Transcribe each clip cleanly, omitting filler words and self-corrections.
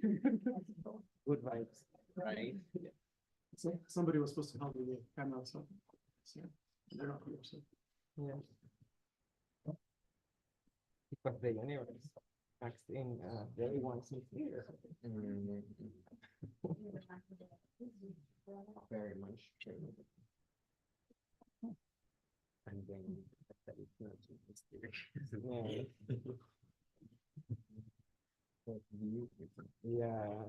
Good vibes, right? So somebody was supposed to help me with camera, so yeah, they're not here. So. Yeah. Because the universe acts in very wants me here. Very much true. And then that is not mysterious. Yeah.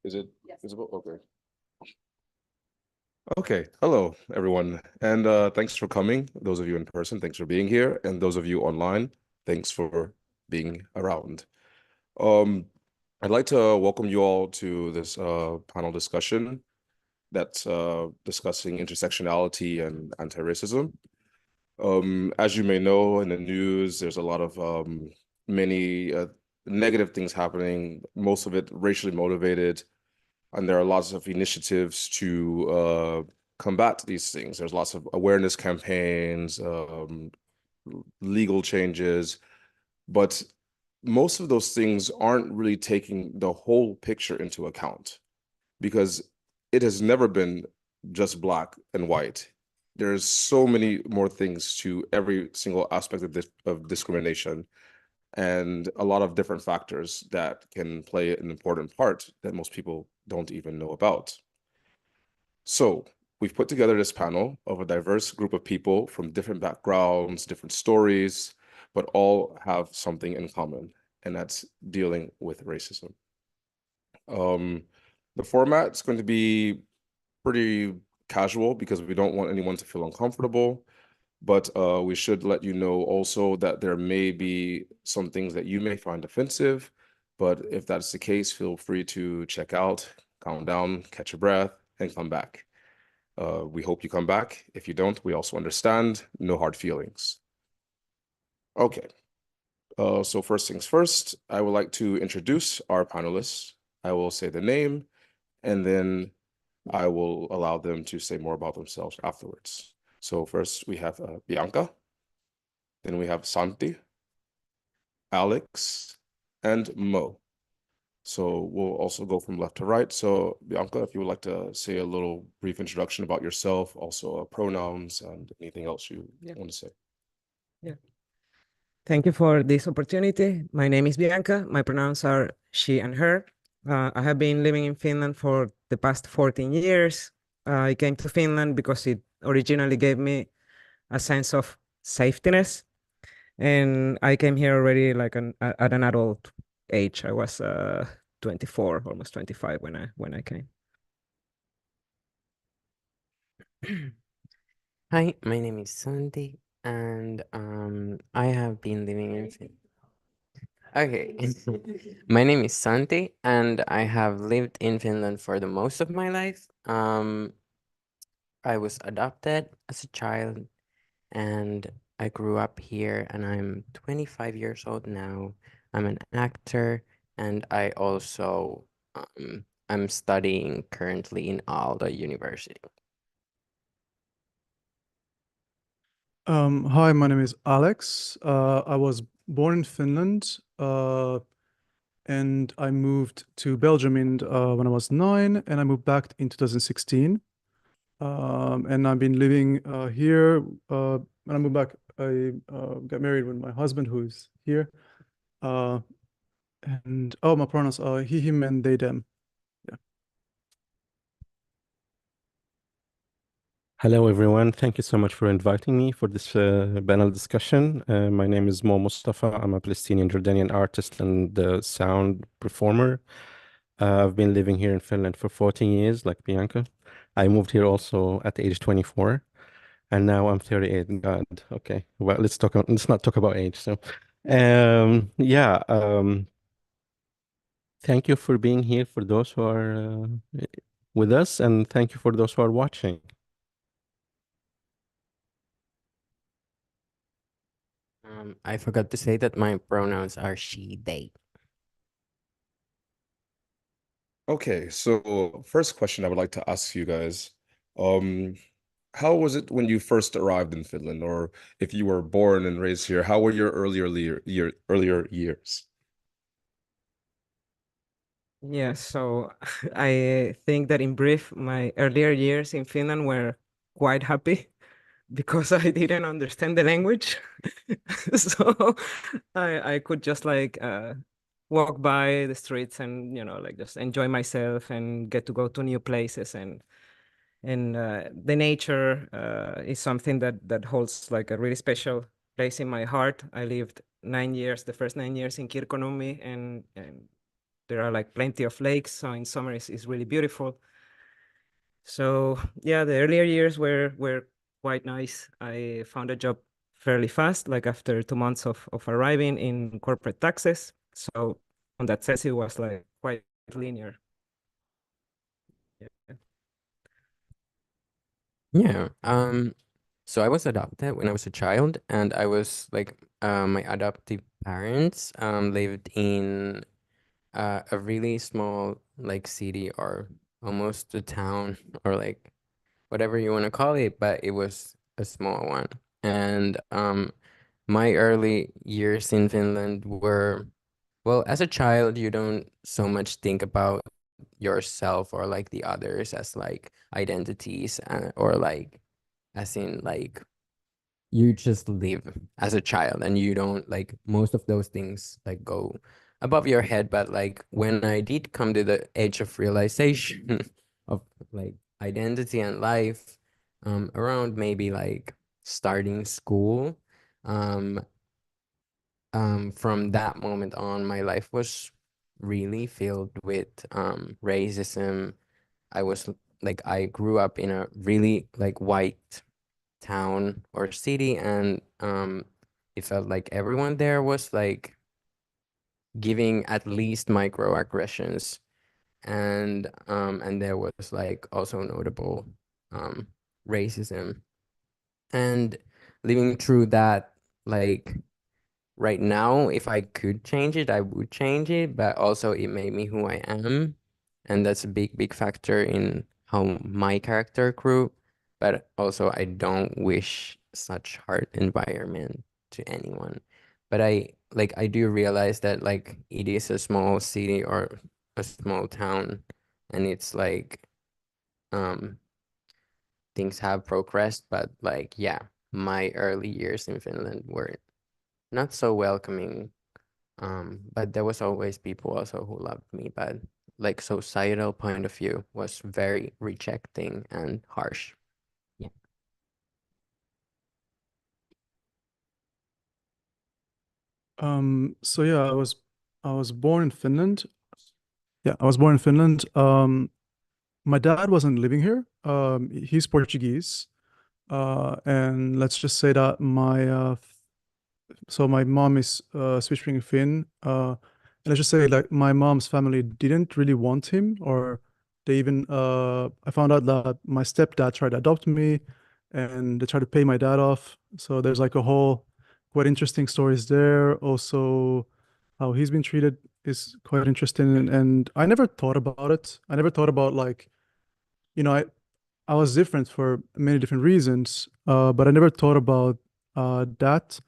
Is it visible? Okay. Okay, hello everyone, and thanks for coming. Those of you in person, thanks for being here, and those of you online, thanks for being around. I'd like to welcome you all to this panel discussion that's discussing intersectionality and anti-racism. As you may know, in the news, there's a lot of many negative things happening, most of it racially motivated. And there are lots of initiatives to combat these things. There's lots of awareness campaigns, legal changes, but most of those things aren't really taking the whole picture into account because it has never been just black and white. There's so many more things to every single aspect of discrimination, and a lot of different factors that can play an important part that most people don't even know about. So we've put together this panel of a diverse group of people from different backgrounds, different stories, but all have something in common, and that's dealing with racism. The format's going to be pretty casual because we don't want anyone to feel uncomfortable. But we should let you know also that there may be some things that you may find offensive. But if that's the case, feel free to check out, calm down, catch your breath, and come back. We hope you come back. If you don't, we also understand. No hard feelings. Okay. So first things first, I would like to introduce our panelists. I will say the name, and then I will allow them to say more about themselves afterwards. So first we have Bianca, then we have Santi, Alex, and Mo. So we'll also go from left to right. So Bianca, if you would like to say a little brief introduction about yourself, also pronouns and anything else you want to say. Yeah. Thank you for this opportunity. My name is Bianca. My pronouns are she and her. I have been living in Finland for the past 14 years. I came to Finland because it originally gave me a sense of safetyness. And I came here already like at an adult age. I was 24, almost 25 when I came. Hi, my name is Santi, and I have been living in Finland. Okay, my name is Santi, and I have lived in Finland for the most of my life. I was adopted as a child, and I grew up here, and I'm 25 years old now. I'm an actor, and I also I'm studying currently in Alla University. Hi, my name is Alex. I was born in Finland, and I moved to Belgium when I was 9, and I moved back in 2016. And I've been living here. When I moved back, I got married with my husband, who's here. And my pronouns are he, him, and they, them. Hello, everyone. Thank you so much for inviting me for this panel discussion. My name is Mo Mustafa. I'm a Palestinian Jordanian artist and sound performer. I've been living here in Finland for 14 years, like Bianca. I moved here also at the age 24, and now I'm 38. God, okay. Well, let's not talk about age. So, yeah. Thank you for being here for those who are with us, and thank you for those who are watching. I forgot to say that my pronouns are she, they. Okay, so first question I would like to ask you guys, how was it when you first arrived in Finland, or if you were born and raised here, how were your earlier years? Yeah, so I think that in brief, my earlier years in Finland were quite happy because I didn't understand the language. So I could just like walk by the streets and like just enjoy myself and get to go to new places, and the nature is something that holds like a really special place in my heart. I lived 9 years, the first 9 years in Kirkkonummi, and there are like plenty of lakes, so in summer it's really beautiful. So yeah, the earlier years were quite nice. I found a job fairly fast, like after 2 months of arriving in corporate taxes. So on that sense, it was like quite linear. Yeah. Yeah. So I was adopted when I was a child, and I was like, my adoptive parents lived in a really small like city or almost a town or like whatever you want to call it, but it was a small one. And my early years in Finland were, well, as a child, you don't so much think about yourself or like the others as like identities, or like as in like you just live as a child and you don't like most of those things like go above your head. But like when I did come to the age of realization of like identity and life, around maybe like starting school, um from that moment on, my life was really filled with racism. I grew up in a really like white town or city, and it felt like everyone there was like giving at least microaggressions, and there was like also notable racism. And living through that, like right now, if I could change it, I would change it, but also it made me who I am. And that's a big factor in how my character grew. But also, I don't wish such hard environment to anyone. But I do realize that like it is a small city or a small town, and it's like um things have progressed, but like yeah, my early years in Finland were not so welcoming. But there was always people also who loved me, but like societal point of view was very rejecting and harsh. Yeah. So yeah, I was born in Finland. Yeah, I was born in Finland. My dad wasn't living here. He's Portuguese. And let's just say that my mom is speaking Finn. And let's just say like my mom's family didn't really want him, or they even I found out that my stepdad tried to adopt me, and they tried to pay my dad off. So there's like a whole quite interesting stories there. Also, how he's been treated is quite interesting, and I never thought about it. I never thought about like, I was different for many different reasons, but I never thought about that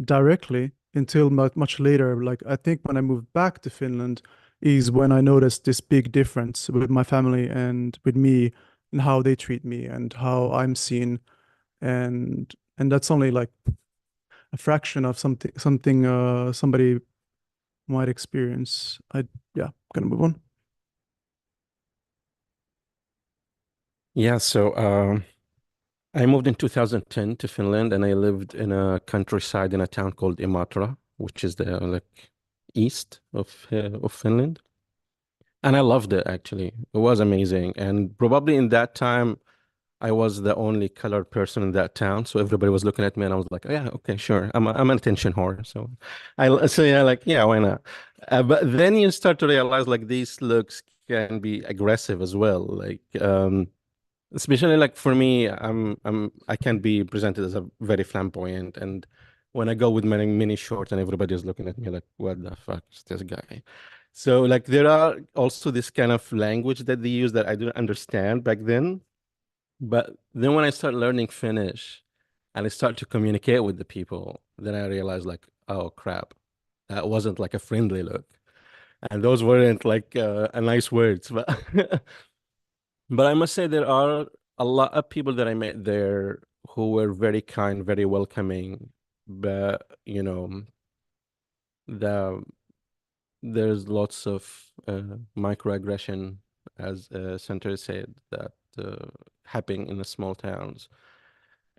directly until much later. Like I think when I moved back to Finland is when I noticed this big difference with my family and with me and how they treat me and how I'm seen, and that's only like a fraction of something somebody might experience. Yeah, gonna move on. Yeah, so I moved in 2010 to Finland, and I lived in a countryside in a town called Imatra, which is the like east of Finland. And I loved it actually. It was amazing. And probably in that time, I was the only colored person in that town. So everybody was looking at me and I was like, oh, yeah, okay, sure. I'm an attention whore. So yeah, like, yeah, why not? But then you start to realize like these looks can be aggressive as well. Like, especially like for me, I can be presented as a very flamboyant and when I go with my mini shorts and everybody's looking at me like, what the fuck is this guy? So like there are also this kind of language that they use that I didn't understand back then. But then when I start learning Finnish and I start to communicate with the people, then I realize like, oh crap, that wasn't like a friendly look. And those weren't like a nice words. But but I must say there are a lot of people that I met there who were very kind, very welcoming. But you know, the there's lots of microaggression, as Center said, that happen in the small towns.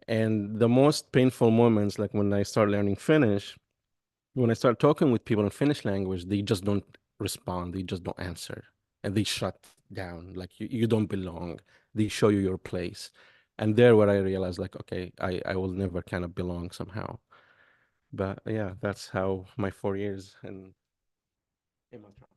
And the most painful moments, like when I start learning Finnish, when I start talking with people in Finnish language, they just don't respond, they just don't answer, and they shut down. Like you don't belong. They show you your place, and there where I realized, like, okay, I will never kind of belong somehow. But yeah, that's how my 4 years in Montreal.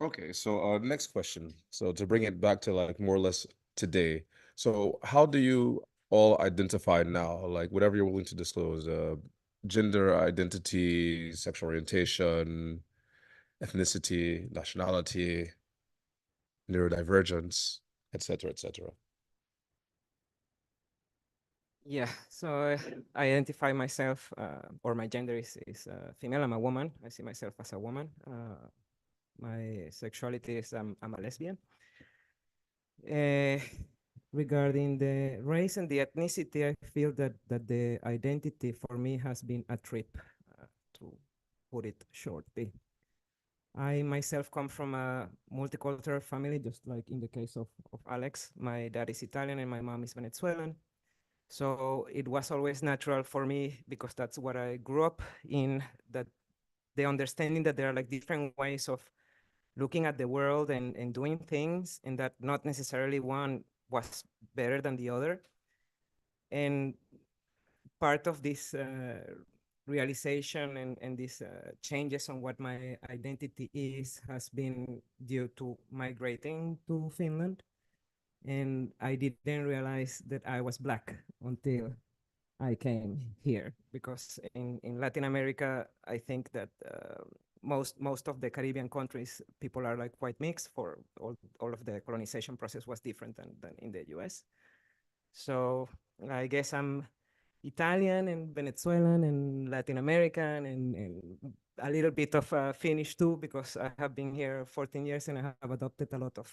Okay, so next question. So to bring it back to like more or less today. So how do you all identify now? Like whatever you're willing to disclose, gender identity, sexual orientation, ethnicity, nationality, neurodivergence, etc., etc. Yeah, so I identify myself, or my gender is female. I'm a woman. I see myself as a woman. My sexuality is I'm a lesbian. Regarding the race and the ethnicity, I feel that the identity for me has been a trip, to put it shortly. I myself come from a multicultural family, just like in the case of Alex. My dad is Italian and my mom is Venezuelan. So it was always natural for me, because that's what I grew up in, that the understanding that there are like different ways of looking at the world and doing things, and that not necessarily one was better than the other. And part of this realization and these changes on what my identity is has been due to migrating to Finland. And I didn't realize that I was Black until I came here, because in Latin America, I think that most of the Caribbean countries, people are like quite mixed. For all of the colonization process was different than in the US. So I guess I'm Italian and Venezuelan and Latin American and a little bit of Finnish too, because I have been here 14 years and I have adopted a lot of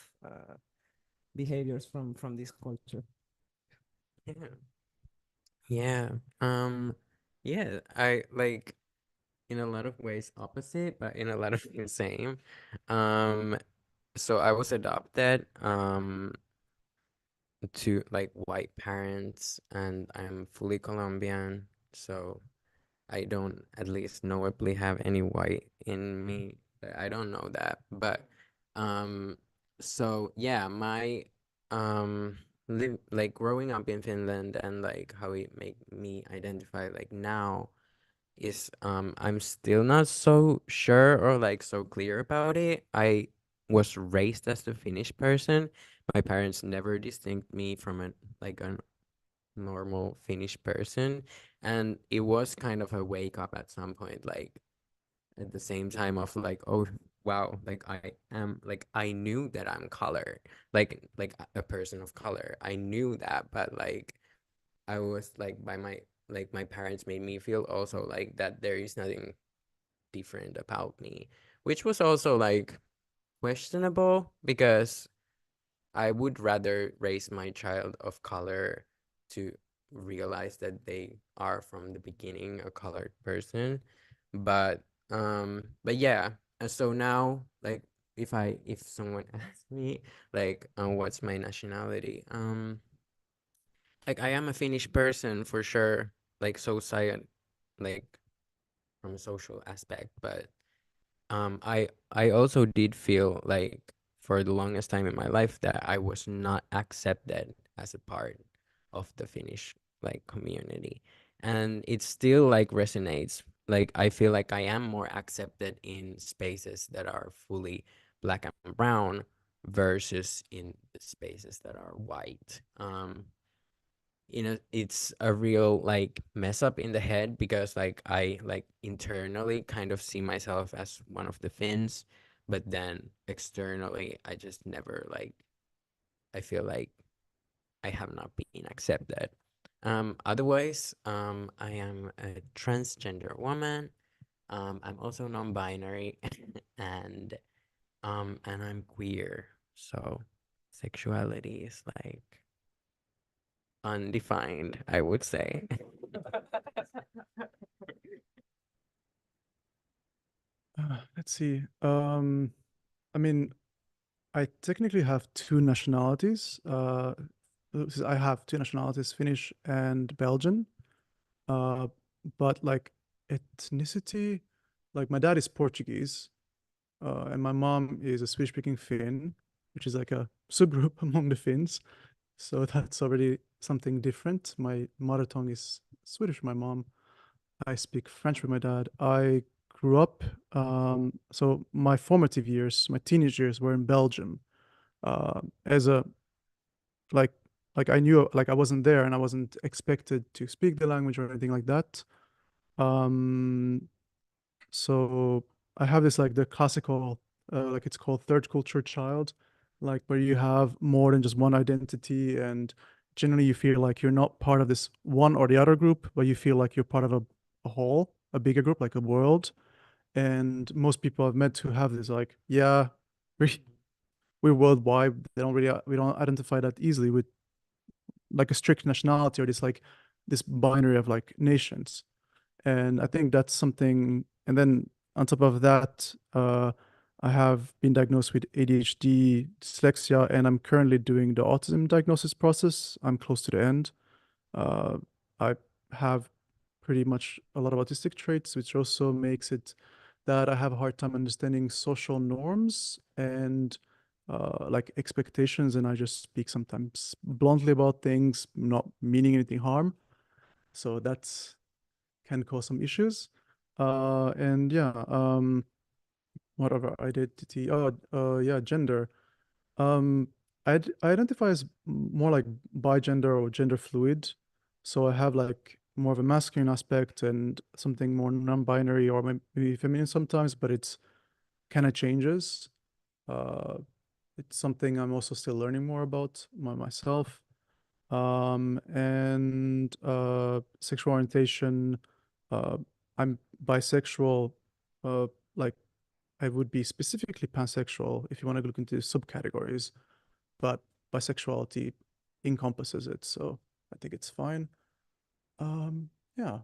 behaviors from this culture. Yeah. Yeah. Yeah, I like in a lot of ways opposite, but in a lot of ways same. So I was adopted to like white parents, and I'm fully Colombian, so I don't at least knowably have any white in me. I don't know that, but um so yeah, my like growing up in Finland and like how it made me identify like now is I'm still not so sure or like so clear about it. I was raised as a Finnish person. My parents never distinct me from a normal Finnish person, and it was kind of a wake up at some point, like at the same time of like, oh wow, like I knew that I'm color, like a person of color. I knew that, but like I was like my parents made me feel also like that there is nothing different about me, which was also like questionable, because I would rather raise my child of color to realize that they are from the beginning a colored person. But yeah, so now like if someone asks me like what's my nationality, like I am a Finnish person for sure, like like from a social aspect, but I also did feel like for the longest time in my life that I was not accepted as a part of the Finnish like community. And it still like resonates. Like I feel like I am more accepted in spaces that are fully black and brown versus in the spaces that are white. it's a real like mess up in the head, because like I like internally kind of see myself as one of the Finns, but then externally I just never like, I feel like I have not been accepted. Otherwise, I am a transgender woman. I'm also non-binary and I'm queer. So sexuality is like undefined, I would say. Let's see. I mean, I technically have two nationalities. I have two nationalities, Finnish and Belgian. But like ethnicity, like my dad is Portuguese, and my mom is a Swedish-speaking Finn, which is like a subgroup among the Finns. So that's already something different. My mother tongue is Swedish, my mom. I speak French with my dad. I grew up, so my formative years, my teenage years were in Belgium. As a like I knew, like I wasn't there and I wasn't expected to speak the language or anything like that. So I have this like the classical, like it's called third culture child, like where you have more than just one identity, and generally you feel like you're not part of this one or the other group, but you feel like you're part of a whole, a bigger group, like a world. And most people I've met who have this, like, yeah, we're worldwide. We don't identify that easily with like a strict nationality or this binary of like nations. And I think that's something. And then on top of that, I have been diagnosed with ADHD, dyslexia, and I'm currently doing the autism diagnosis process. I'm close to the end. I have pretty much a lot of autistic traits, which also makes it that I have a hard time understanding social norms and like expectations, and I just speak sometimes bluntly about things, not meaning anything harm. So that's can cause some issues. And yeah, what other identity? Yeah, gender. Um, I identify as more like bigender or gender fluid. So I have like more of a masculine aspect and something more non-binary or maybe feminine sometimes, but it's kind of changes. Uh, it's something I'm also still learning more about myself. And sexual orientation, I'm bisexual. Like I would be specifically pansexual if you want to look into subcategories, but bisexuality encompasses it, so I think it's fine. Yeah,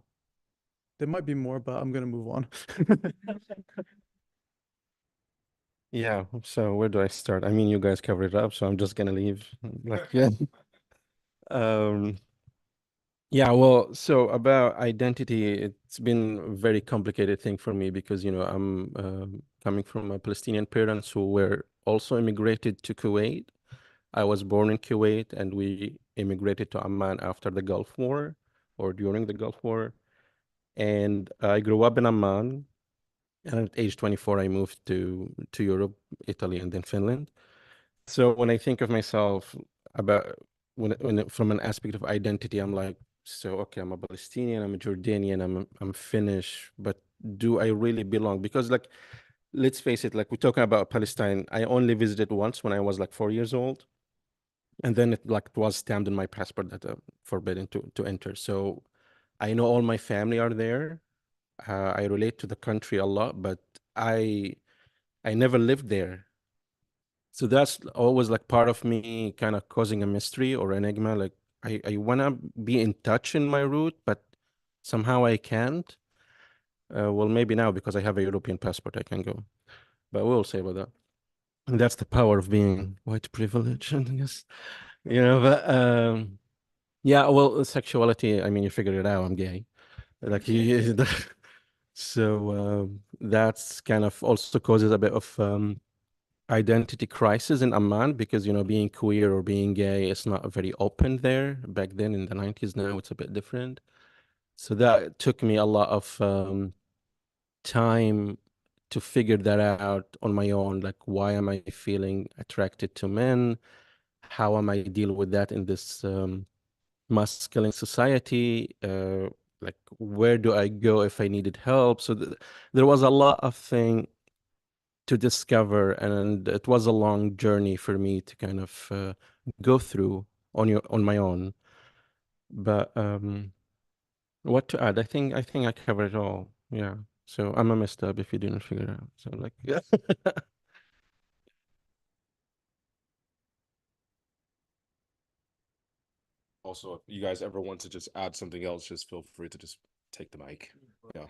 there might be more, but I'm gonna move on. Yeah, so where do I start? I mean, you guys covered it up, so I'm just gonna leave. Like, yeah. Yeah, well, so about identity, it's been a very complicated thing for me because, I'm coming from a Palestinian parents who were also immigrated to Kuwait. I was born in Kuwait and we immigrated to Amman after the Gulf War or during the Gulf War. And I grew up in Amman. And at age 24, I moved to Europe, Italy, and then Finland. So when I think of myself about from an aspect of identity, I'm like, so okay, I'm a Palestinian, I'm a Jordanian, I'm Finnish, but do I really belong? Because like, let's face it, like we're talking about Palestine, I only visited once when I was like 4 years old, and then it was stamped in my passport that forbidden to enter. So I know all my family are there. I relate to the country a lot, but I never lived there. So that's always like part of me kind of causing a mystery or enigma. Like I want to be in touch in my root, but somehow I can't. Well, maybe now because I have a European passport, I can go. But we'll say about that. And that's the power of being white privilege, I guess. But yeah, well, sexuality, I mean, you figured it out, I'm gay. Like so that's kind of also causes a bit of identity crisis in Amman because, being queer or being gay is not very open there back then in the 90s. Now it's a bit different. So that took me a lot of time to figure that out on my own. Like, why am I feeling attracted to men? How am I deal with that in this masculine society, like where do I go if I needed help? So there was a lot of thing to discover, and it was a long journey for me to kind of go through on my own. But what to add? I think I covered it all. Yeah. So I'm a messed up if you didn't figure it out. So like, yeah. Also, if you guys ever want to just add something else, just feel free to just take the mic. Yeah.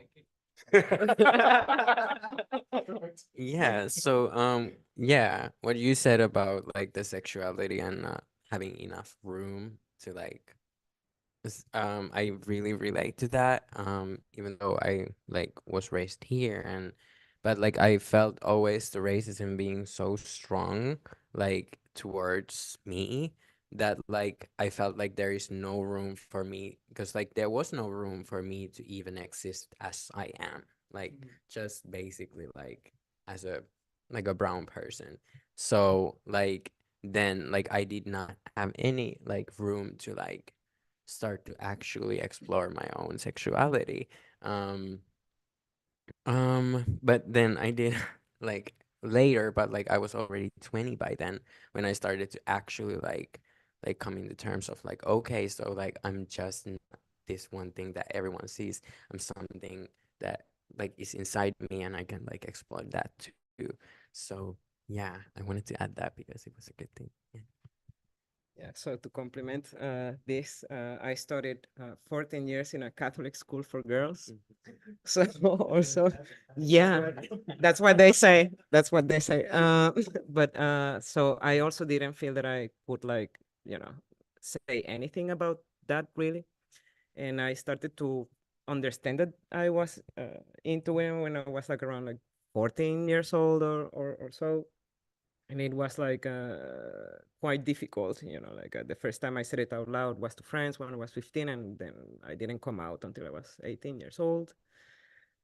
Yeah, so yeah, what you said about like the sexuality and not having enough room to like I really relate to that. Even though I like was raised here but like I felt always the racism being so strong like towards me that like I felt like there is no room for me because like there was no room for me to even exist as I am. Like just basically like as a like a brown person. So like then like I did not have any like room to like start to actually explore my own sexuality. But then I did like later, but like I was already 20 by then when I started to actually like coming to terms of like, okay, so like I'm just not this one thing that everyone sees. I'm something that like is inside me and I can like explore that too. So yeah, I wanted to add that because it was a good thing. Yeah. Yeah, so to complement this, I studied 14 years in a Catholic school for girls. So also, yeah, that's what they say. That's what they say. But so I also didn't feel that I could like, say anything about that really. And I started to understand that I was into women when I was like around like 14 years old or so. And it was like quite difficult, like the first time I said it out loud was to friends when I was 15, and then I didn't come out until I was 18 years old.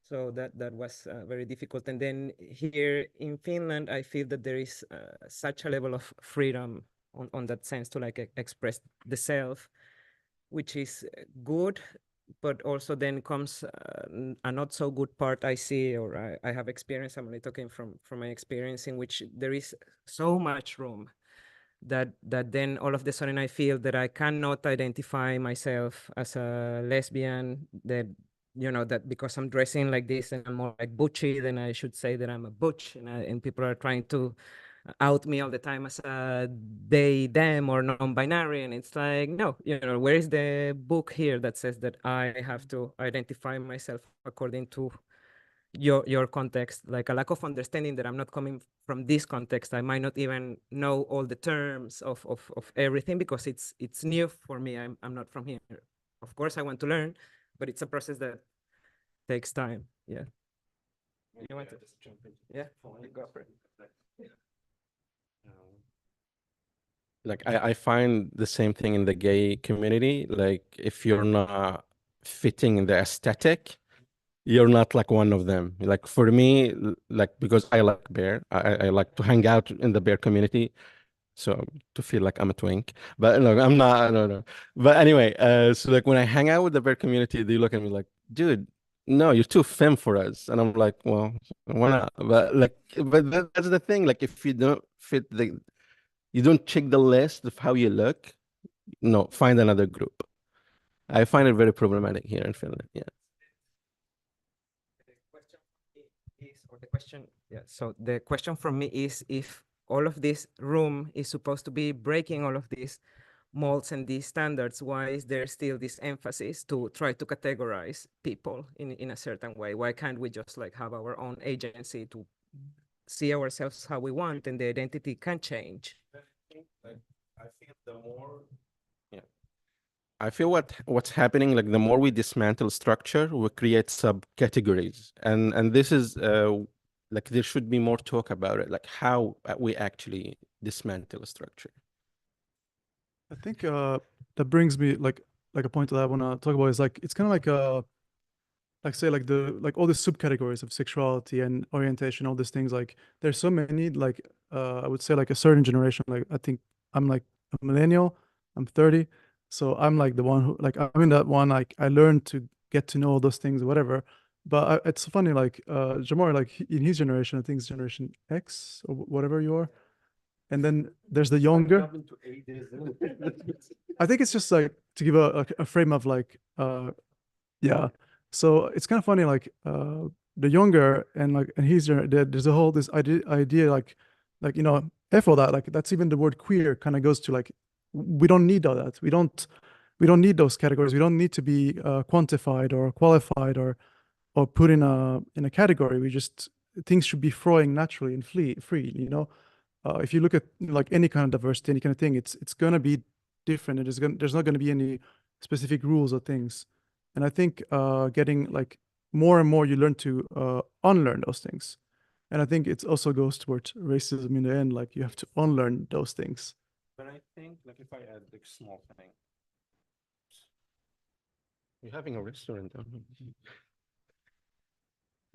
So that was very difficult. And then here in Finland, I feel that there is such a level of freedom on that sense to like express the self, which is good, but also then comes a not so good part I see, or I have experienced. I'm only talking from my experience, in which there is so much room that then all of a sudden I feel that I cannot identify myself as a lesbian, that that because I'm dressing like this and I'm more like butchy, then I should say that I'm a butch, and people are trying to out me all the time as a they, them, or non-binary, and it's like, no, where is the book here that says that I have to identify myself according to your context? Like a lack of understanding that I'm not coming from this context. I might not even know all the terms of everything because it's new for me. I'm not from here. Of course, I want to learn, but it's a process that takes time. Yeah. You want to just jump in? Yeah, go for it. Like I find the same thing in the gay community. Like if you're not fitting in the aesthetic, you're not like one of them. Like for me, like because I like bear, I like to hang out in the bear community, so to feel like I'm a twink. But look, I'm not. No. But anyway, so like when I hang out with the bear community, they look at me like, dude, no, you're too femme for us. And I'm like, well, why not? But like, that's the thing. Like if you don't fit you don't check the list of how you look, no, find another group. I find it very problematic here in Finland. Yeah. So the question from me is, if all of this room is supposed to be breaking all of these molds and these standards, why is there still this emphasis to try to categorize people in a certain way? Why can't we just like have our own agency to see ourselves how we want, and the identity can change? I feel the more, I feel what's happening, like the more we dismantle structure, we create subcategories, and this is like there should be more talk about it, like how we actually dismantle a structure. I think that brings me like a point that I want to talk about is like it's kind of like say like all the subcategories of sexuality and orientation, all these things. Like there's so many. Like I would say like a certain generation. Like I think I'm like a millennial. I'm 30. So I'm like the one who, like, I'm in that one, like I learned to get to know those things or whatever. But it's funny, like Jamar, like in his generation, I think it's Generation X or whatever you are. And then there's the younger. I think it's just like to give a frame of like, yeah. So it's kind of funny, like the younger and like, and he's there's a whole this idea like you know, F all that, like that's even the word queer kind of goes to like, we don't need all that. We don't need those categories. We don't need to be quantified or qualified or put in a category. We just, things should be flowing naturally and free, you know. If you look at like any kind of diversity, any kind of thing, it's gonna be different. There's not gonna be any specific rules or things. And I think getting like more and more, you learn to unlearn those things. And I think it also goes towards racism in the end. Like you have to unlearn those things. But I think, like, if I add like small thing, you're having a restaurant, don't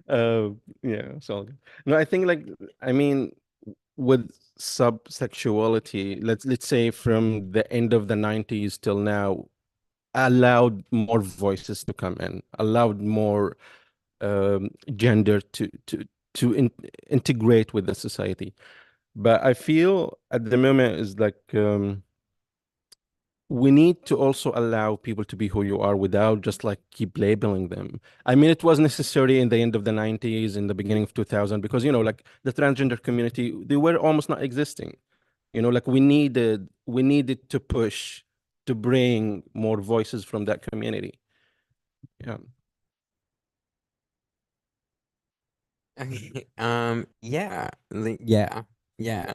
you? Yeah, so no, I think like, I mean, with subsexuality, let's say from the end of the 90s till now, allowed more voices to come in, allowed more gender to integrate with the society. But I feel at the moment is like we need to also allow people to be who you are without just like keep labeling them. I mean, it was necessary in the end of the 90s, in the beginning of 2000, because, you know, like the transgender community, they were almost not existing. You know, like we needed to push to bring more voices from that community. Yeah. Okay. Yeah. Yeah. Yeah.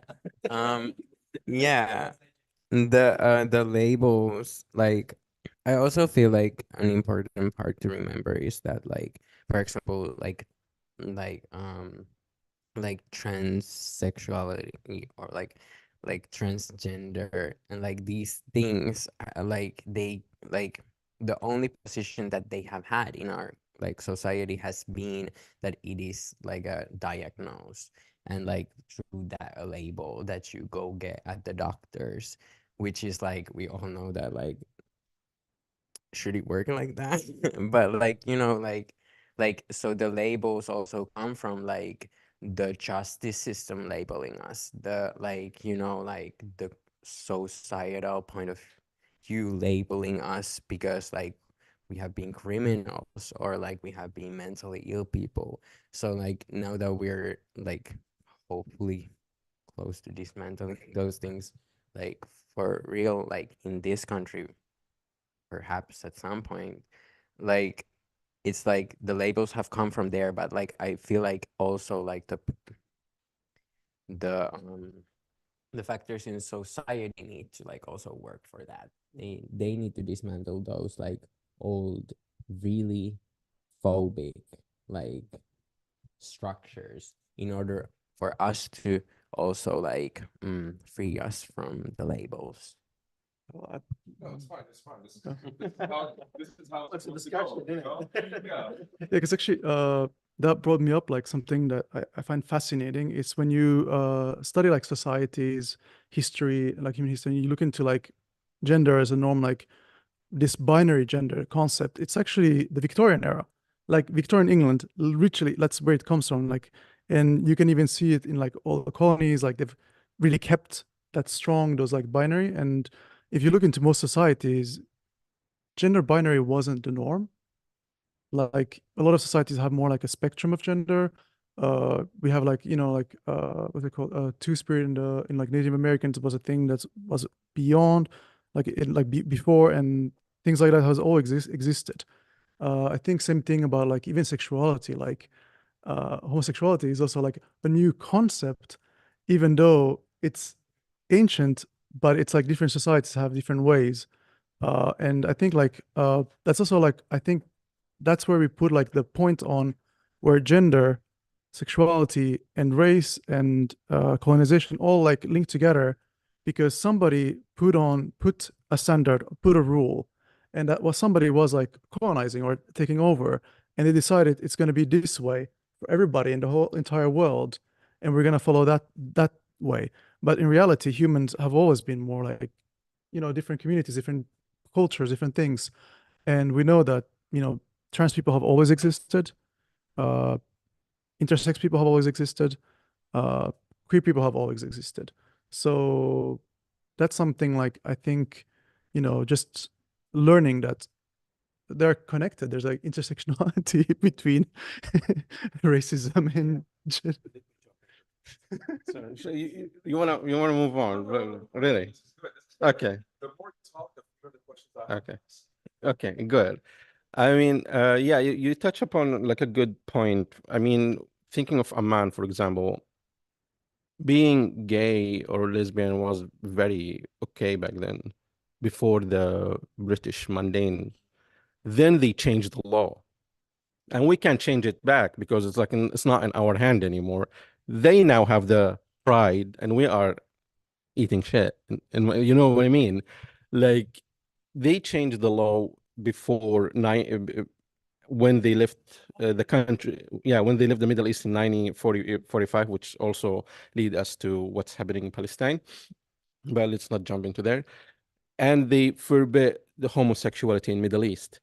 Yeah. The labels, like, I also feel like an important part to remember is that, like, for example, like transsexuality or like transgender and like these things, like they, like, the only position that they have had in our like society has been that it is like a diagnose, and like through that a label that you go get at the doctors, which is like, we all know that, like, should it work like that? But like, you know, like so the labels also come from like the justice system labeling us, the, like, you know, like the societal point of view labeling us because like we have been criminals or like we have been mentally ill people. So like now that we're like hopefully close to dismantling those things, like for real, like in this country, perhaps at some point, like it's like the labels have come from there, but like I feel like also like the factors in society need to like also work for that. They need to dismantle those like old, really phobic like structures in order for us to also like free us from the labels. Well, No, it's fine. It's fine. This is how It's a supposed to discussion, go, isn't you know? Yeah. yeah, because actually, that brought me up like something that I find fascinating. It's when you study like societies, history, like human history, and you look into like gender as a norm, like this binary gender concept. It's actually the Victorian era, like Victorian England. Literally, that's where it comes from. Like, and you can even see it in like all the colonies. Like they've really kept that strong, those like binary. And if you look into most societies, gender binary wasn't the norm. Like a lot of societies have more like a spectrum of gender. We have like, you know, like what's it called? Two-spirit in like Native Americans was a thing that was beyond, like it like before, and things like that has all existed. I think same thing about like even sexuality, like homosexuality is also like a new concept, even though it's ancient, but it's like different societies have different ways. And I think like that's also like, I think that's where we put like the point on where gender, sexuality, and race and colonization all like link together, because somebody put a standard, put a rule, and that was somebody was like colonizing or taking over, and they decided it's going to be this way for everybody in the whole entire world, and we're going to follow that way. But in reality, humans have always been more like, you know, different communities, different cultures, different things. And we know that, you know, trans people have always existed, intersex people have always existed, queer people have always existed. So that's something like, I think, you know, just learning that they're connected. There's like intersectionality between racism and So you wanna move on, really? Okay. The more you talk, the fewer the questions I have. Okay. Okay, good. I mean, yeah, you touch upon like a good point. I mean, thinking of a man, for example, being gay or lesbian was very okay back then, before the British mundane. Then they changed the law, and we can't change it back because it's like it's not in our hand anymore. They now have the pride, and we are eating shit. And you know what I mean? Like, they changed the law before when they left the country. Yeah, when they left the Middle East in 1945, which also lead us to what's happening in Palestine. But let's not jump into there. And they forbid the homosexuality in Middle East.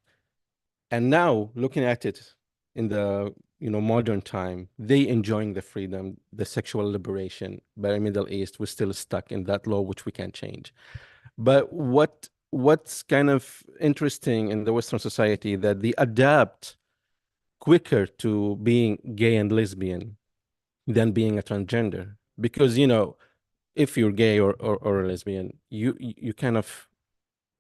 And now, looking at it in the modern time, they enjoying the freedom, the sexual liberation. But in Middle East, we're still stuck in that law, which we can't change. But what's kind of interesting in the Western society, that they adapt quicker to being gay and lesbian than being a transgender. Because, if you're gay or a lesbian, you kind of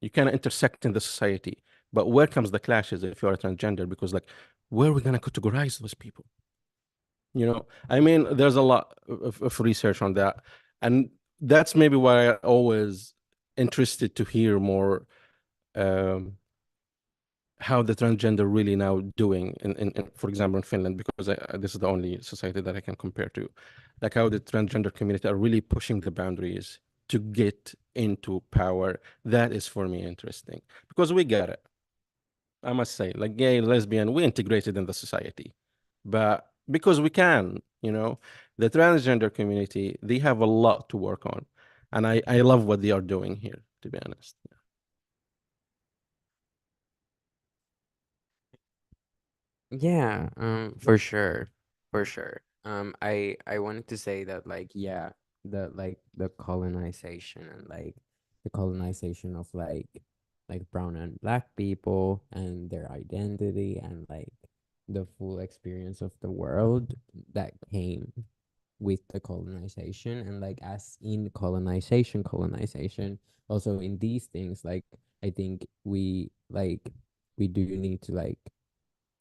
intersect in the society. But where comes the clashes if you're a transgender? Because, like, where are we going to categorize those people? I mean, there's a lot of research on that. And that's maybe why I always interested to hear more how the transgender really now doing in for example, in Finland, because this is the only society that I can compare to, like how the transgender community are really pushing the boundaries to get into power. That is, for me, interesting, because we get it. I must say, like, gay, lesbian, we integrated in the society, but because we can, the transgender community, they have a lot to work on. And I love what they are doing here, to be honest. Yeah, for sure, for sure. I wanted to say that, like, yeah, the colonization and like the colonization of like brown and black people and their identity and like the full experience of the world that came with the colonization, and like as in colonization also in these things, like I think we do need to like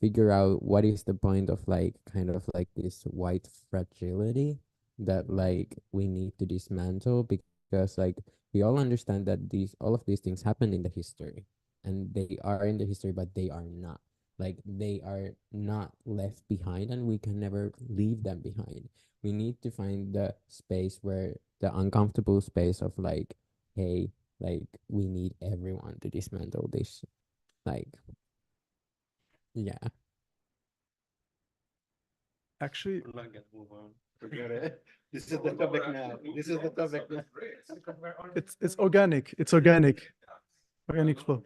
figure out what is the point of like kind of like this white fragility that like we need to dismantle, because like we all understand that all of these things happened in the history, and they are in the history, but they are not, like, they are not left behind, and we can never leave them behind. We need to find the space where the uncomfortable space of like, hey, like we need everyone to dismantle this, like, yeah. actually, We're not gonna move on. Forget it. This is the topic now. This is the topic now. it's organic. It's organic. Organic flow.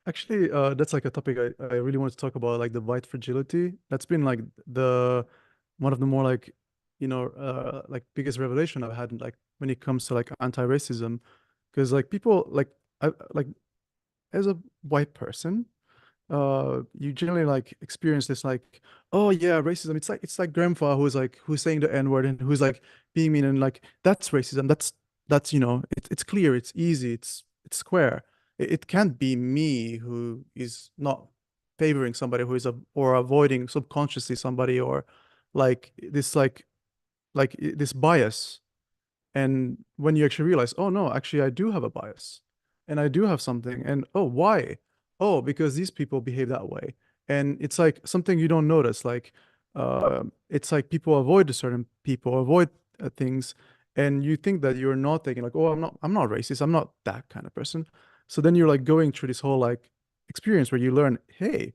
Actually, that's like a topic I really want to talk about, like the white fragility. That's been like one of the more like, like biggest revelation I've had, like when it comes to like anti-racism, because like people like like as a white person, you generally like experience this like, oh yeah, racism. It's like grandpa who's saying the N-word and who's like being mean, and like that's racism. That's it's clear, it's easy, it's square. It can't be me who is not favoring somebody who is or avoiding subconsciously somebody, or like this this bias. And when you actually realize, oh no, actually I do have a bias and I do have something, and oh, why? Oh, because these people behave that way. And it's like something you don't notice, like it's like people avoid certain people, avoid things, and you think that you're not thinking like, oh, I'm not racist, I'm not that kind of person. So then you're like going through this whole like experience where you learn, hey,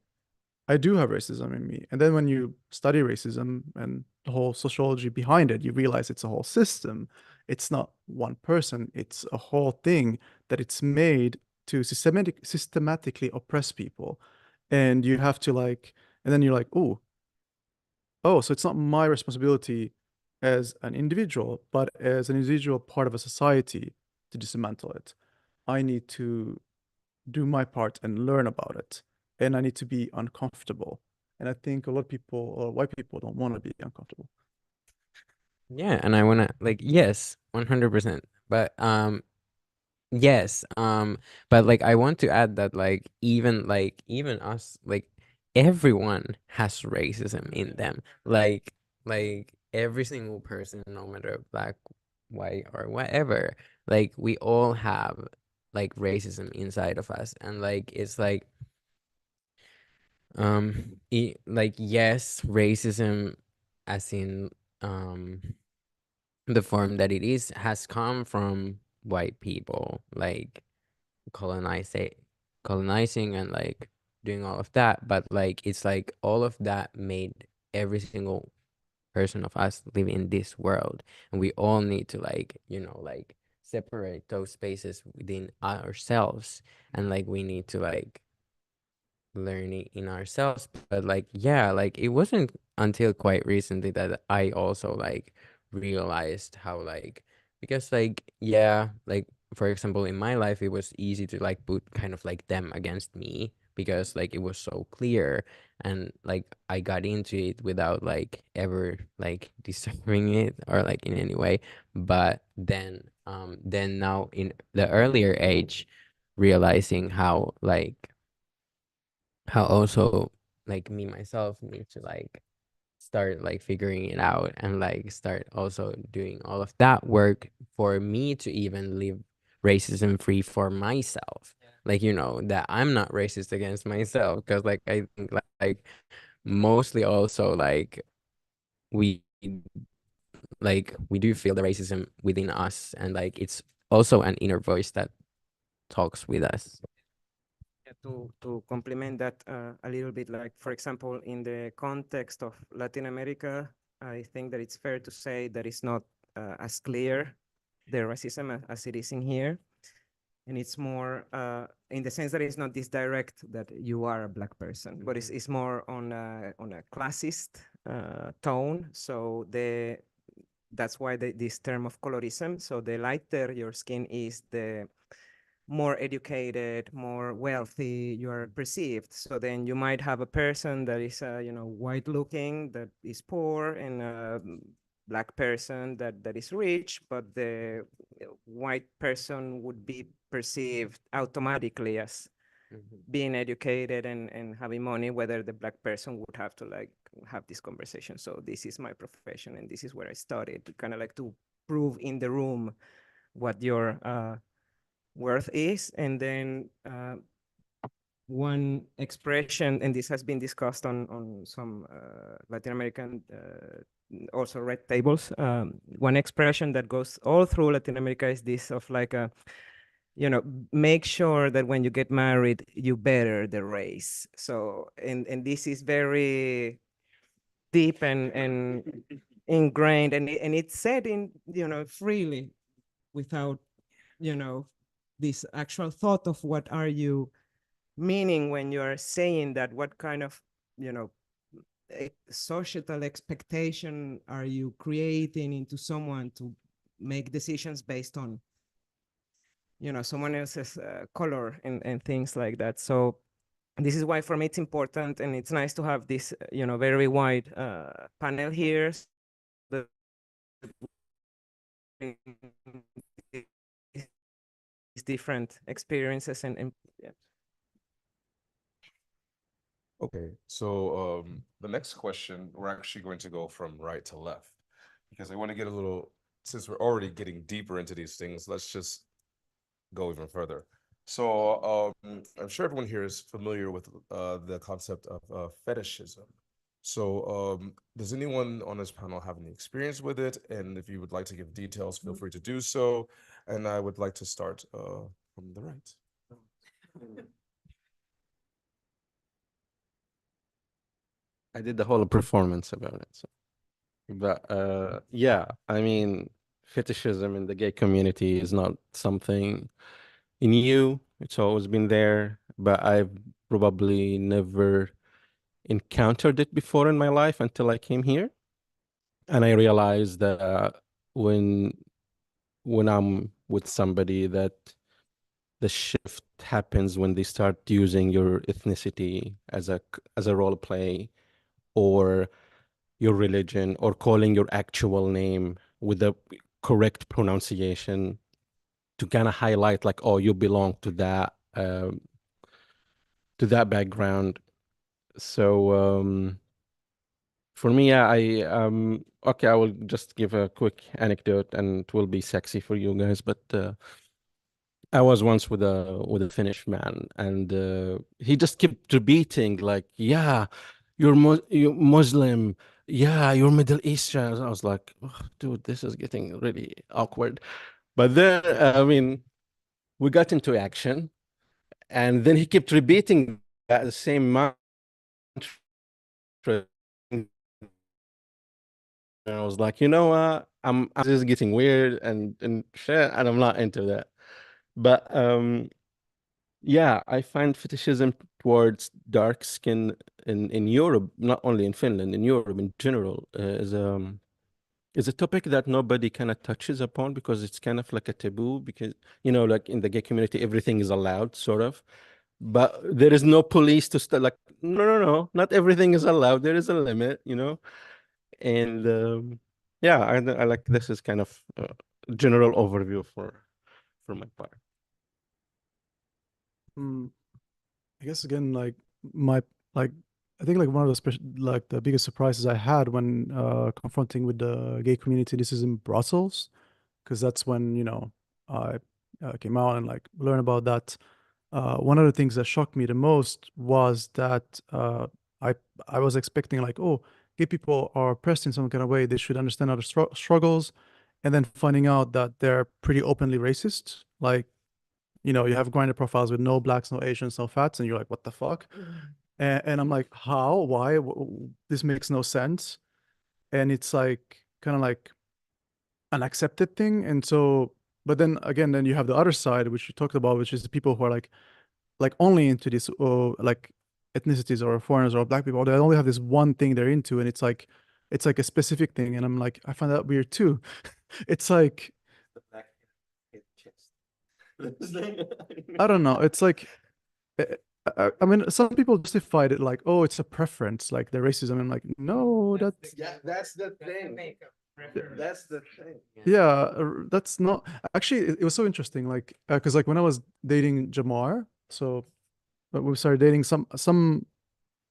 I do have racism in me. And then when you study racism and the whole sociology behind it, you realize it's a whole system. It's not one person, it's a whole thing that it's made to systematically oppress people. And you have to like, and then you're like, oh, so it's not my responsibility as an individual, but as an individual part of a society to dismantle it. I need to do my part and learn about it. And I need to be uncomfortable. And I think a lot of people, or white people, don't want to be uncomfortable. Yeah, and I wanna like yes, 100%. But yes, but like I want to add that like even us, like everyone has racism in them. Like every single person, no matter black, white, or whatever, like we all have like racism inside of us. And like it's like like yes, racism as in the form that it is has come from white people, like colonizing and like doing all of that. But like it's like all of that made every single person of us live in this world, and we all need to like like separate those spaces within ourselves, and like we need to like learn it in ourselves. But like yeah, like it wasn't until quite recently that I also like realized how like, because like yeah, like for example in my life it was easy to like put kind of like them against me because like it was so clear, and like I got into it without like ever like deserving it or like in any way. But then now in the earlier age, realizing how like how also like me myself need to like start like figuring it out and like start also doing all of that work for me to even live racism free for myself. Like that I'm not racist against myself, because like I think like mostly also we we do feel the racism within us, and like it's also an inner voice that talks with us. Yeah, to complement that a little bit, like for example, in the context of Latin America, I think that it's fair to say that it's not as clear the racism as it is in here, and it's more in the sense that it's not this direct that you are a black person, but it's more on a classist tone. So that's why this term of colorism. So the lighter your skin is, the more educated, more wealthy you are perceived. So then you might have a person that is, white looking, that is poor, and a black person that is rich, but the white person would be perceived automatically as being educated and having money, whether the black person would have to like have this conversation. So this is my profession and this is where I started, to kind of like to prove in the room what your worth is. And then one expression, and this has been discussed on some Latin American also red tables. One expression that goes all through Latin America is this of like make sure that when you get married, you better the race. So, and this is very deep and ingrained, and it's said in, freely, without, this actual thought of what are you meaning when you're saying that, what kind of, societal expectation are you creating into someone to make decisions based on, someone else's color and things like that. So this is why for me it's important, and it's nice to have this, very wide panel here. So these different experiences and yeah. Okay, so the next question, we're actually going to go from right to left, because I want to get a little, since we're already getting deeper into these things, let's just go even further. So I'm sure everyone here is familiar with the concept of fetishism. So does anyone on this panel have any experience with it? And if you would like to give details, feel free to do so. And I would like to start from the right. I did the whole performance about it. So. But yeah, I mean, fetishism in the gay community is not something new. It's always been there, but I've probably never encountered it before in my life until I came here. And I realized that when I'm with somebody, that the shift happens when they start using your ethnicity as a role play, or your religion, or calling your actual name with the correct pronunciation to kind of highlight like, oh, you belong to that background. So for me, yeah, okay, I will just give a quick anecdote, and it will be sexy for you guys, but I was once with a Finnish man, and he just kept repeating like, "Yeah, you're Muslim. Yeah, you're Middle Eastern." I was like, oh, "Dude, this is getting really awkward." But then, I mean, we got into action, and then he kept repeating that the same mantra. And I was like, you know what? I'm just getting weird and shit, and I'm not into that. But yeah, I find fetishism towards dark skin in Europe, not only in Finland, in Europe in general, is a topic that nobody kind of touches upon, because it's kind of like a taboo, because, you know, like in the gay community, everything is allowed, sort of. But there is no police to start like, no, not everything is allowed. There is a limit, you know? And yeah, I like, this is kind of general overview for my part. I guess again, like I think like one of the like the biggest surprises I had when confronting with the gay community, this is in Brussels, because that's when, you know, I came out and like learned about that. One of the things that shocked me the most was that I was expecting like, oh, gay people are oppressed in some kind of way, they should understand other struggles, and then finding out that they're pretty openly racist. Like, you know, you have Grindr profiles with no blacks, no Asians, no fats, and you're like, what the fuck? And I'm like, how? Why? This makes no sense. And it's like kind of like an accepted thing. And so, but then again, then you have the other side, which you talked about, which is the people who are like only into this, like ethnicities or foreigners or black people. They only have this one thing they're into, and it's like a specific thing. And I'm like, I find that weird too. It's like, I don't know. It's like, I mean, some people justified it like, oh, it's a preference, like the racism. I'm like, no, that's That's the thing. That's the thing. yeah, that's not actually. It was so interesting, like, because like when I was dating Jamar, so we started dating some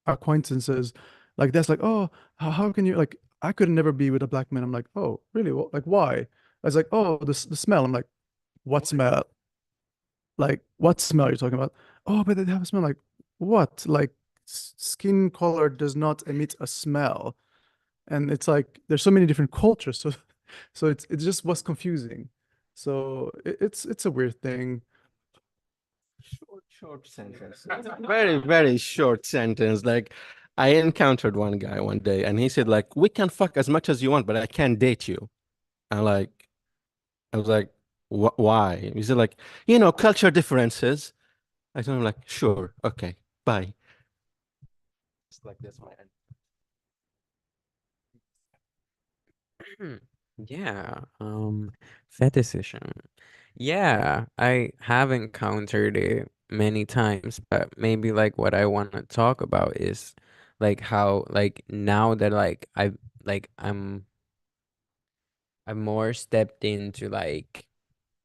acquaintances, like that's like, oh, how can you like? I could never be with a black man. I'm like, oh, really? What? Like, why? I was like, oh, the smell. I'm like, what smell? Like, what smell are you talking about? Oh, but they have a smell. Like, what? Like, skin color does not emit a smell. And it's like there's so many different cultures, so so it just was confusing. So it's a weird thing. Short sentence. Very, very short sentence. Like, I encountered one guy one day, and he said like, we can fuck as much as you want, but I can't date you. And like, I was like, why? He said like, you know, culture differences. I told him like, sure, okay, bye. It's like this, my Yeah, fetishism. Yeah, I have encountered it many times, but maybe like what I want to talk about is like how like now that like I'm more stepped into like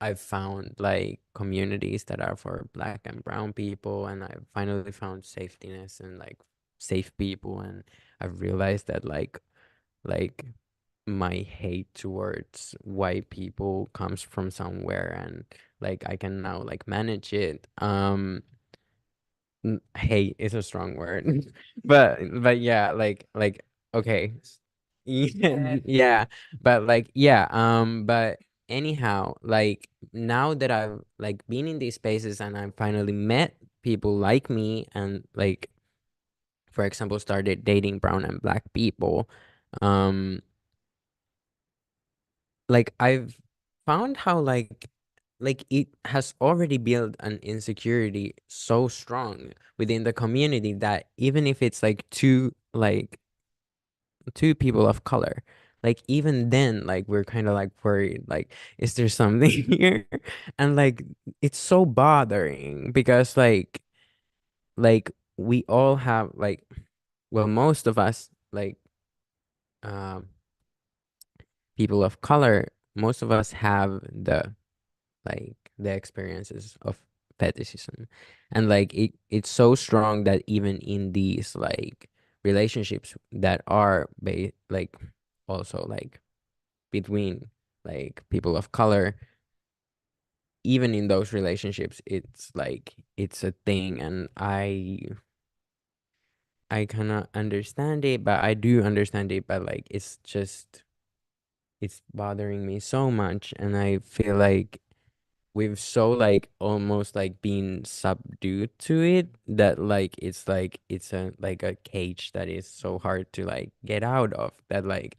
I've found like communities that are for black and brown people, and I finally found safetyness and like safe people, and I've realized that like my hate towards white people comes from somewhere, and like I can now like manage it. Hate is a strong word. But yeah, like okay. Yeah, but like yeah, but anyhow, like now that I've like been in these spaces and I finally met people like me, and like for example started dating brown and black people, um like I've found how like it has already built an insecurity so strong within the community that even if it's like two people of color, like even then like we're kind of like worried, like is there something here? And like it's so bothering because like we all have like, well, most of us like um people of color, most of us have the experiences of fetishism, and like it's so strong that even in these like relationships that are like also like between like people of color, even in those relationships it's like it's a thing. And I kind of understand it, but I do understand it, but like it's just it's bothering me so much, and I feel like we've so like almost like been subdued to it that like it's a like a cage that is so hard to like get out of, that like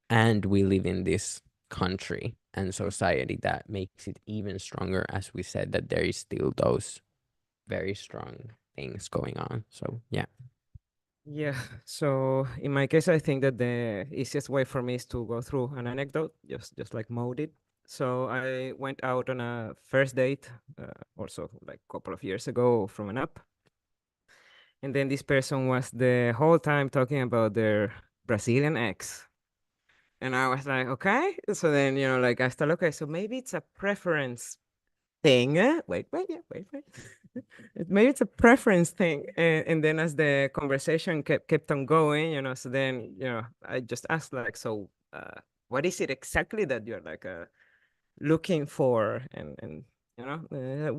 and we live in this country and society that makes it even stronger, as we said, that there is still those very strong things going on. So yeah. Yeah, so in my case, I think that the easiest way for me is to go through an anecdote, just like Mo did. So I went out on a first date, also like a couple of years ago from an app. And then this person was the whole time talking about their Brazilian ex. And I was like, okay. So then, like I started, okay, so maybe it's a preference thing. Wait. Maybe it's a preference thing. And then as the conversation kept on going, so then, I just asked like, so what is it exactly that you're like looking for? And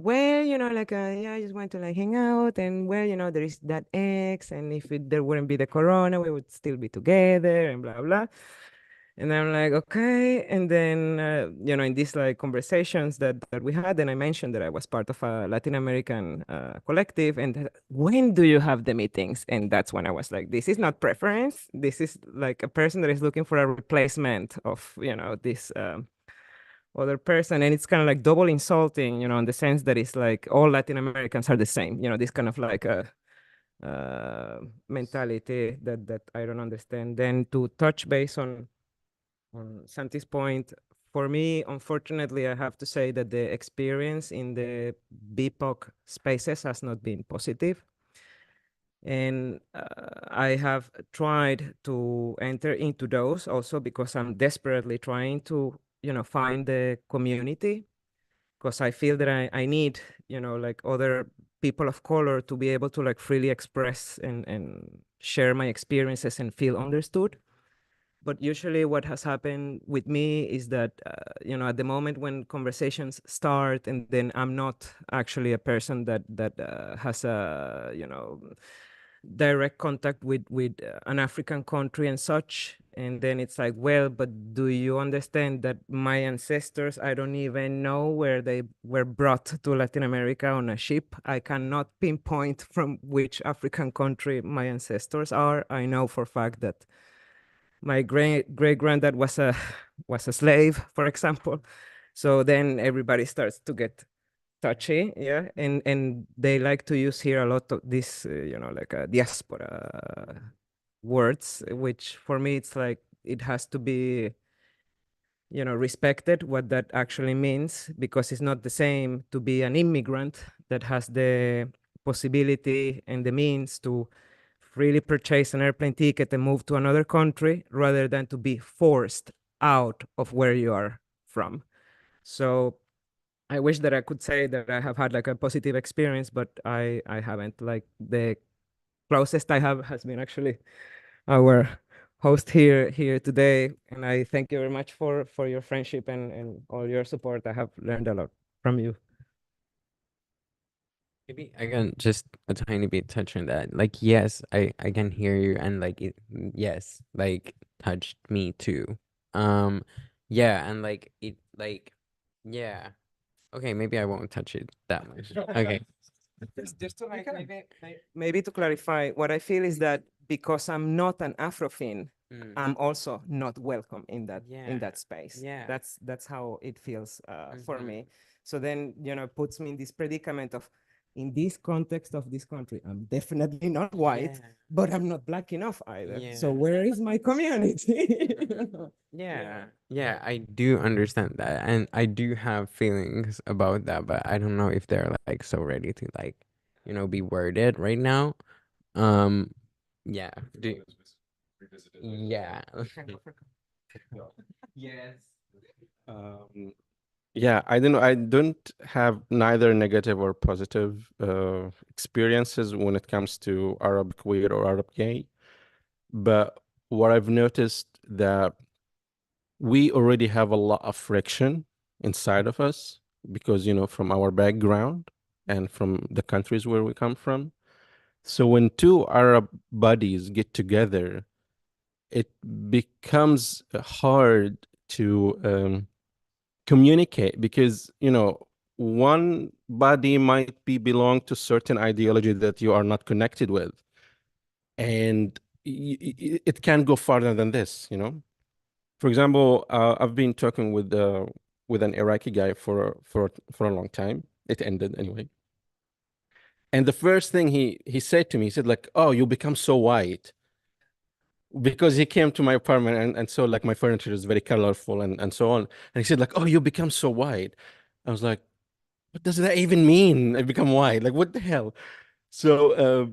where, like, yeah, I just want to like hang out, and where, there is that ex, and if there wouldn't be the corona, we would still be together, and blah, blah. And I'm like, okay. And then, in these like conversations that we had, and I mentioned that I was part of a Latin American collective. And when do you have the meetings? And that's when I was like, this is not preference. This is like a person that is looking for a replacement of, this other person. And it's kind of like double insulting, in the sense that it's like all Latin Americans are the same, this kind of like a mentality that I don't understand. Then to touch base on Santi's point, for me, unfortunately, I have to say that the experience in the BIPOC spaces has not been positive. And I have tried to enter into those also because I'm desperately trying to, find the community, because I feel that I need, like other people of color to be able to like freely express and share my experiences and feel understood. But usually what has happened with me is that, at the moment when conversations start, and then I'm not actually a person that has a, direct contact with an African country and such. And then it's like, well, but do you understand that my ancestors, I don't even know where they were brought to Latin America on a ship. I cannot pinpoint from which African country my ancestors are. I know for a fact that my great granddad was a slave, for example. So then everybody starts to get touchy, yeah, and they like to use here a lot of this, like diaspora words, which for me it's like it has to be, respected what that actually means, because it's not the same to be an immigrant that has the possibility and the means to freely purchase an airplane ticket and move to another country, rather than to be forced out of where you are from. So I wish that I could say that I have had like a positive experience, but I haven't. Like the closest I have has been actually our host here today, and I thank you very much for your friendship and all your support. I have learned a lot from you. Maybe I can just a tiny bit touch on that. Like, yes, I can hear you, and like it, yes, like touched me too. Yeah, and like it, like, yeah. Okay, maybe I won't touch it that much. Okay. Just to maybe to clarify, what I feel is that because I'm not an Afrofin, I'm also not welcome in that Yeah. space. Yeah. That's how it feels for Mhm. me. So then, it puts me in this predicament of, in this context of this country, I'm definitely not white, Yeah. but I'm not black enough either. So Yeah. where is my community? Yeah, I do understand that, and I do have feelings about that, but I don't know if they're like so ready to like, be worded right now. Yeah. Yeah. Yes. Um, yeah, I don't know. I don't have neither negative or positive experiences when it comes to Arab queer or Arab gay. But what I've noticed that we already have a lot of friction inside of us because, from our background and from the countries where we come from. So when two Arab bodies get together, it becomes hard to communicate because, one body might be belong to certain ideology that you are not connected with. And it can go farther than this. For example, I've been talking with an Iraqi guy for a long time. It ended anyway. And the first thing he said to me, he said like, "Oh, you become so white." Because he came to my apartment and so like my furniture is very colorful and so on. And he said like, "Oh, you become so white." I was like, "What does that even mean? I become white? Like what the hell?" So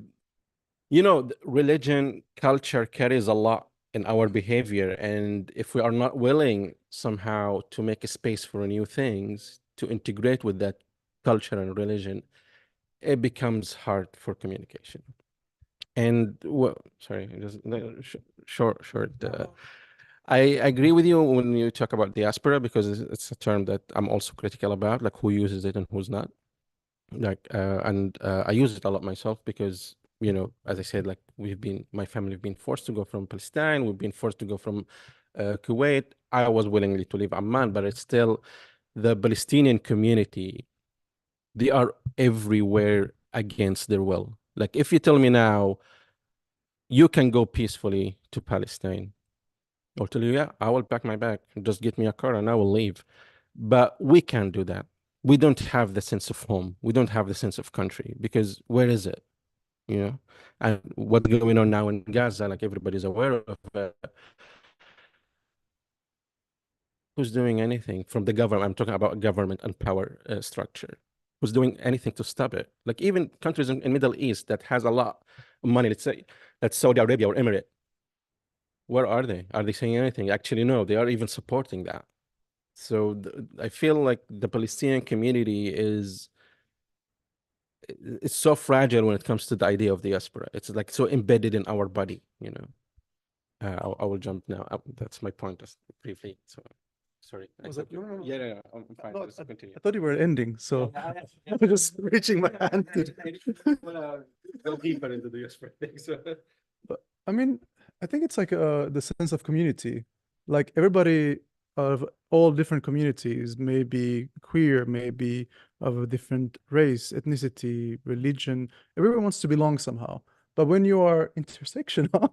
religion, culture carries a lot in our behavior. And if we are not willing somehow to make a space for new things, to integrate with that culture and religion, it becomes hard for communication. And well, sorry, just short. I agree with you when you talk about diaspora because it's a term that I'm also critical about, like who uses it and who's not. I use it a lot myself because, as I said, like my family have been forced to go from Palestine. We've been forced to go from Kuwait. I was willingly to leave Amman, but it's still the Palestinian community. They are everywhere against their will. Like if you tell me now, you can go peacefully to Palestine, I'll tell you, yeah, I will pack my bag, just get me a car and I will leave. But we can't do that. We don't have the sense of home. We don't have the sense of country because where is it? And what's going on now in Gaza, like everybody's aware of who's doing anything from the government. I'm talking about government and power structure. Who's doing anything to stop it? Like even countries in Middle East that has a lot of money, let's say that's Saudi Arabia or Emirate. Where are they? Are they saying anything? Actually, no, they are even supporting that. So I feel like the Palestinian community it's so fragile when it comes to the idea of diaspora. It's like so embedded in our body. I will jump now. That's my point, just briefly. So sorry. Was that- no. Yeah, I'm fine. No, Just continue. I thought you were ending, so I'm just reaching my hand. Go deeper into the diaspora thing. So. But I mean, I think it's like the sense of community. Like everybody of all different communities, maybe queer, maybe of a different race, ethnicity, religion. Everyone wants to belong somehow. But when you are intersectional,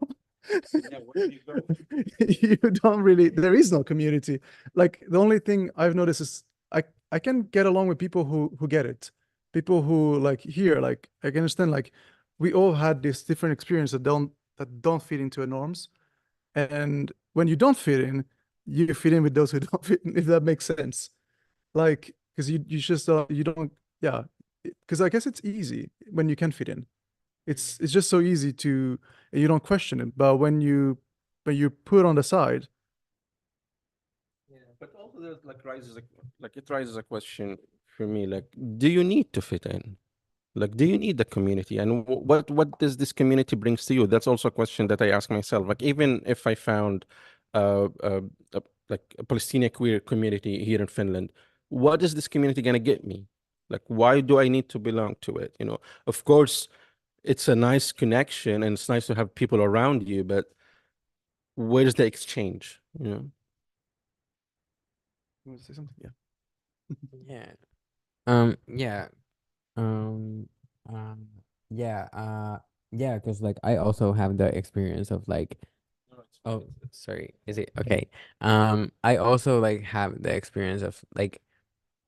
you don't really, there is no community. Like the only thing I've noticed is I can get along with people who get it. People who like here, like I can understand, like we all had this different experience that don't fit into the norms. And when you don't fit in, you fit in with those who don't fit in, if that makes sense. Like, because you just you don't, yeah. Because I guess it's easy when you can fit in. It's just so easy to, you don't question it. But when you put on the side, Yeah, but also there's like it raises a question for me, like, do you need to fit in? Like, do you need the community? And what does this community brings to you? That's also a question that I ask myself. Like, even if I found like a Palestinian queer community here in Finland, what is this community gonna get me? Like, why do I need to belong to it? Of course, it's a nice connection and it's nice to have people around you, but where's the exchange? you want to say something? Yeah. Yeah. Yeah. Um, yeah, because like I also have the experience of like Oh, sorry. Is it okay? I also like have the experience of like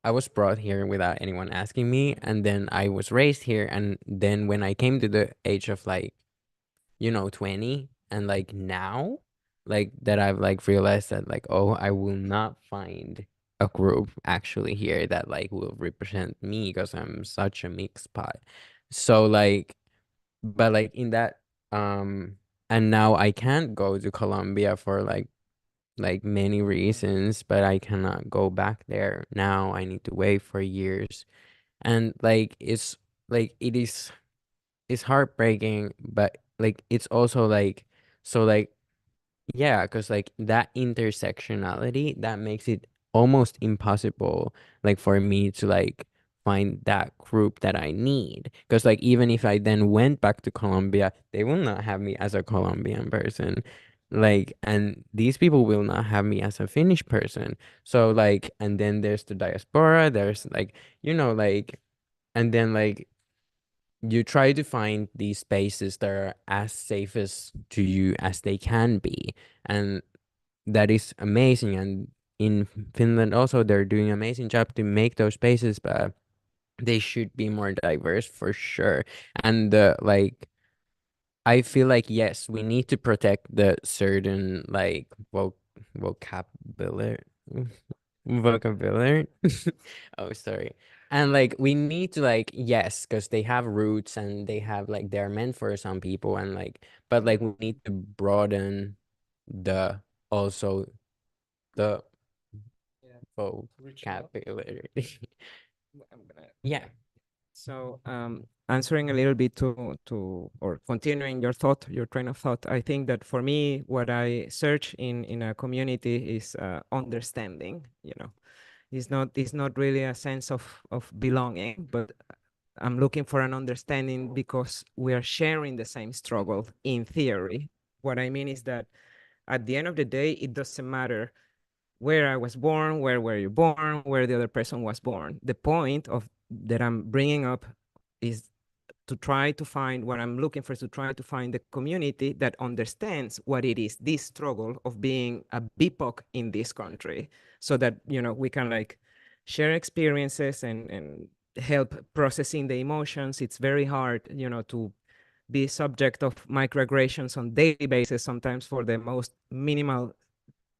I was brought here without anyone asking me, and then I was raised here, and then when I came to the age of like, 20, and like now, like that I've like realized that like, oh, I will not find a group actually here that like will represent me because I'm such a mixed pot. So like, but like in that, and now I can't go to Colombia for like many reasons, but I cannot go back there now. I need to wait for years. And like it's heartbreaking, but like it's also like so like yeah, because like that intersectionality that makes it almost impossible like for me to like find that group that I need. Because like even if I then went back to Colombia, they will not have me as a Colombian person. Like, and these people will not have me as a Finnish person. So like, and then there's the diaspora, there's like, like, and then like you try to find these spaces that are as safest to you as they can be, and that is amazing. And in Finland also they're doing an amazing job to make those spaces, but they should be more diverse for sure. And like I feel like yes, we need to protect the certain like vocabulary vocabulary. Oh, sorry. And like we need to like yes, because they have roots and they have like they're meant for some people and like but like we need to broaden the also the vocabulary. I'm gonna Yeah. So, answering a little bit or continuing your thought, your train of thought, I think that for me, what I search in a community is understanding. It's not really a sense of belonging, but I'm looking for an understanding because we are sharing the same struggle in theory. What I mean is that at the end of the day, it doesn't matter where I was born, where were you born, where the other person was born. The point of that I'm bringing up is to try to find what I'm looking for is to try to find the community that understands what it is, this struggle of being a BIPOC in this country, so that we can like share experiences and help processing the emotions. It's very hard, to be subject of microaggressions on daily basis, sometimes for the most minimal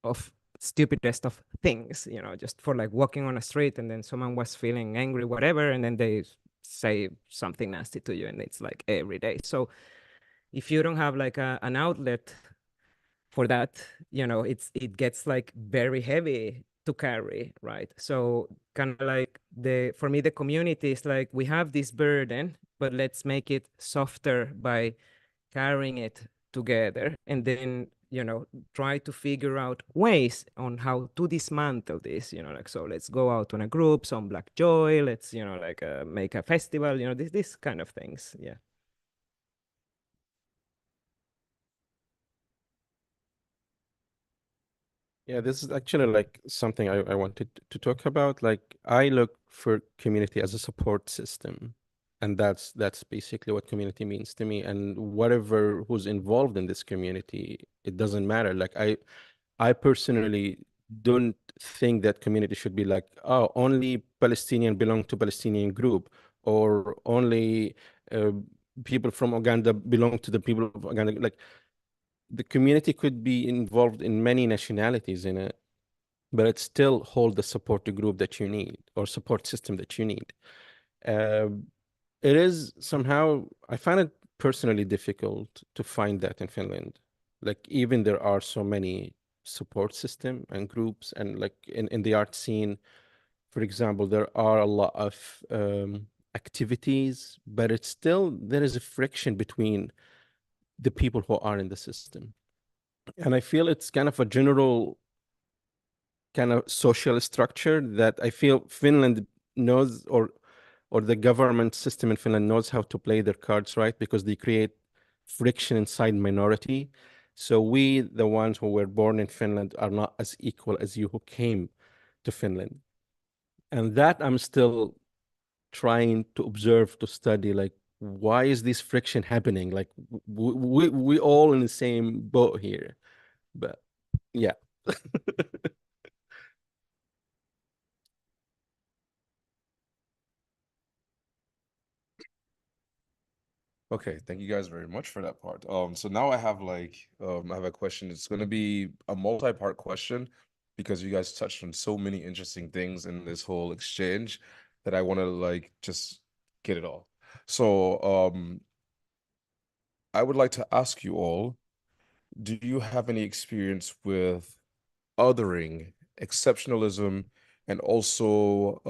of stupidest of things, just for like walking on a street and then someone was feeling angry, whatever, and then they say something nasty to you, and it's like every day. So if you don't have like an outlet for that, it gets like very heavy to carry, right? So kind of like for me, the community is like, we have this burden, but let's make it softer by carrying it together, and then try to figure out ways on how to dismantle this, like, so let's go out on a group, some Black Joy, let's like make a festival, this kind of things. Yeah. Yeah, this is actually like something I wanted to talk about. Like I look for community as a support system. And that's basically what community means to me. And whatever who's involved in this community, it doesn't matter. Like I personally don't think that community should be like, oh, only Palestinian belong to Palestinian group, or only people from Uganda belong to the people of Uganda. Like the community could be involved in many nationalities in it, but it still hold the support group that you need or support system that you need. Uh, it is somehow, I find it personally difficult to find that in Finland. Like even there are so many support system and groups, and like in the art scene, for example, there are a lot of activities, but it's still, there is a friction between the people who are in the system. And I feel it's kind of a general kind of social structure that I feel Finland knows, or the government system in Finland knows how to play their cards right, because they create friction inside minority. So we, the ones who were born in Finland, are not as equal as you who came to Finland. And that I'm still trying to observe, to study, like, why is this friction happening? Like we all in the same boat here. But yeah. Okay, thank you guys very much for that part. So now I have I have a question. It's going to be a multi-part question because you guys touched on so many interesting things in this whole exchange that I want to just get it all. So I would like to ask you all, do you have any experience with othering, exceptionalism, and also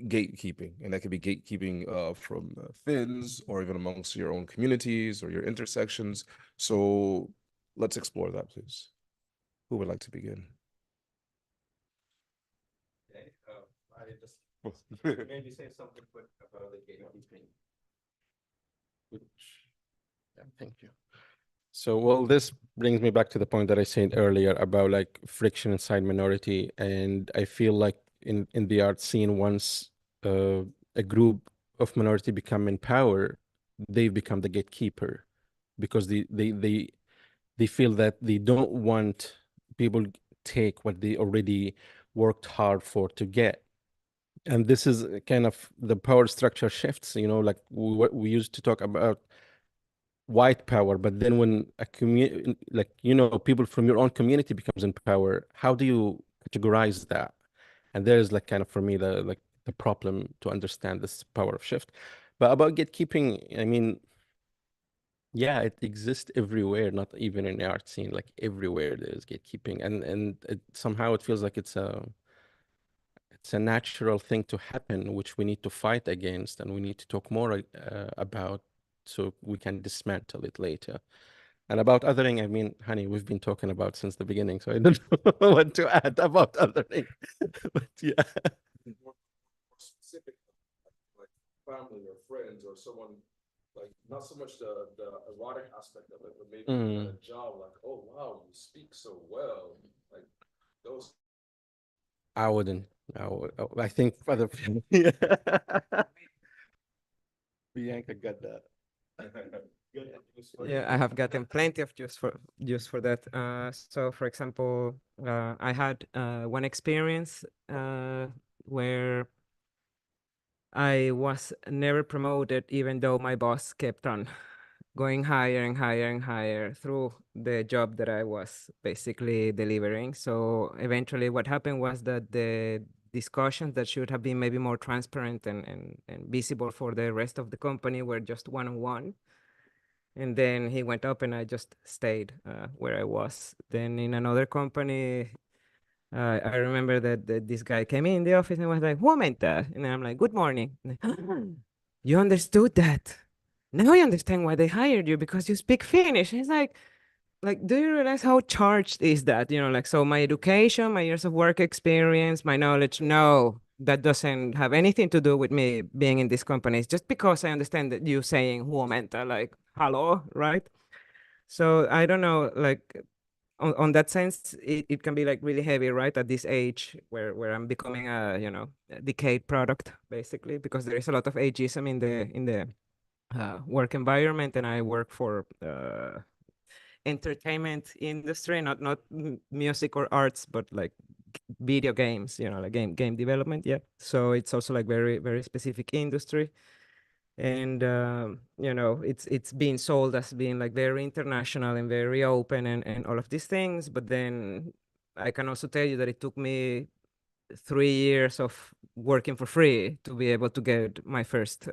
gatekeeping? And that could be gatekeeping from Finns or even amongst your own communities or your intersections. So let's explore that, please. Who would like to begin? Okay, I just maybe say something quick about the gatekeeping. Yeah, thank you. So, well, this brings me back to the point that I said earlier about like friction inside minority. And I feel like in the art scene, once a group of minority become in power, they become the gatekeeper because they feel that they don't want people take what they already worked hard for to get. And this is kind of the power structure shifts, you know, like we used to talk about white power, but then when a community, like, you know, people from your own community becomes in power, how do you categorize that? And there's like kind of for me the problem to understand this power of shift. But about gatekeeping, I mean, yeah, it exists everywhere, not even in the art scene, like everywhere there's gatekeeping, and somehow it feels like it's a natural thing to happen, which we need to fight against, and we need to talk more about so we can dismantle it later. And about othering, I mean, honey, we've been talking about since the beginning, so I don't know what to add about othering. But yeah. More specific, like family or friends or someone, like not so much the erotic aspect of it, but maybe at a job, like, oh wow, you speak so well, like those. I wouldn't. I think other people. Yeah. Bianca got that. Yeah, I have gotten plenty of juice for that. So for example, I had one experience where I was never promoted, even though my boss kept on going higher and higher and higher through the job that I was basically delivering. So eventually what happened was that the discussions that should have been maybe more transparent and visible for the rest of the company were just one-on-one. And then he went up and I just stayed where I was. Then in another company, I remember that this guy came in the office and was like, "Moment," and I'm like, "Good morning." You understood that. Now I understand why they hired you, because you speak Finnish. And he's like, do you realize how charged is that? You know, like, so my education, my years of work experience, my knowledge, no, that doesn't have anything to do with me being in this company. It's just because I understand that you saying huomenta, like, hello, right? So I don't know, like, on that sense, it can be like really heavy, right? At this age where I'm becoming a, you know, a decayed product, basically, because there is a lot of ageism in the work environment, and I work for entertainment industry, not music or arts, but like video games, you know, like game development. Yeah, so it's also like very very specific industry, and you know, it's being sold as being like very international and very open and all of these things. But then I can also tell you that it took me 3 years of working for free to be able to get my first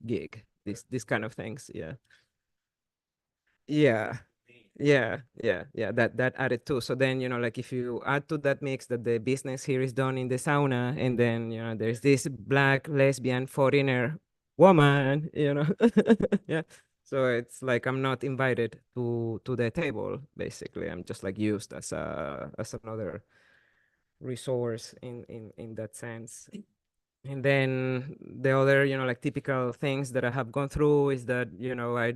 gig. These kind of things. Yeah. Yeah. Yeah, that added too. So then, you know, like if you add to that mix that the business here is done in the sauna, and then, you know, there's this black lesbian foreigner woman, you know. Yeah, so it's like I'm not invited to the table, basically. I'm just like used as another resource in that sense. And then the other, you know, like typical things that I have gone through is that, you know,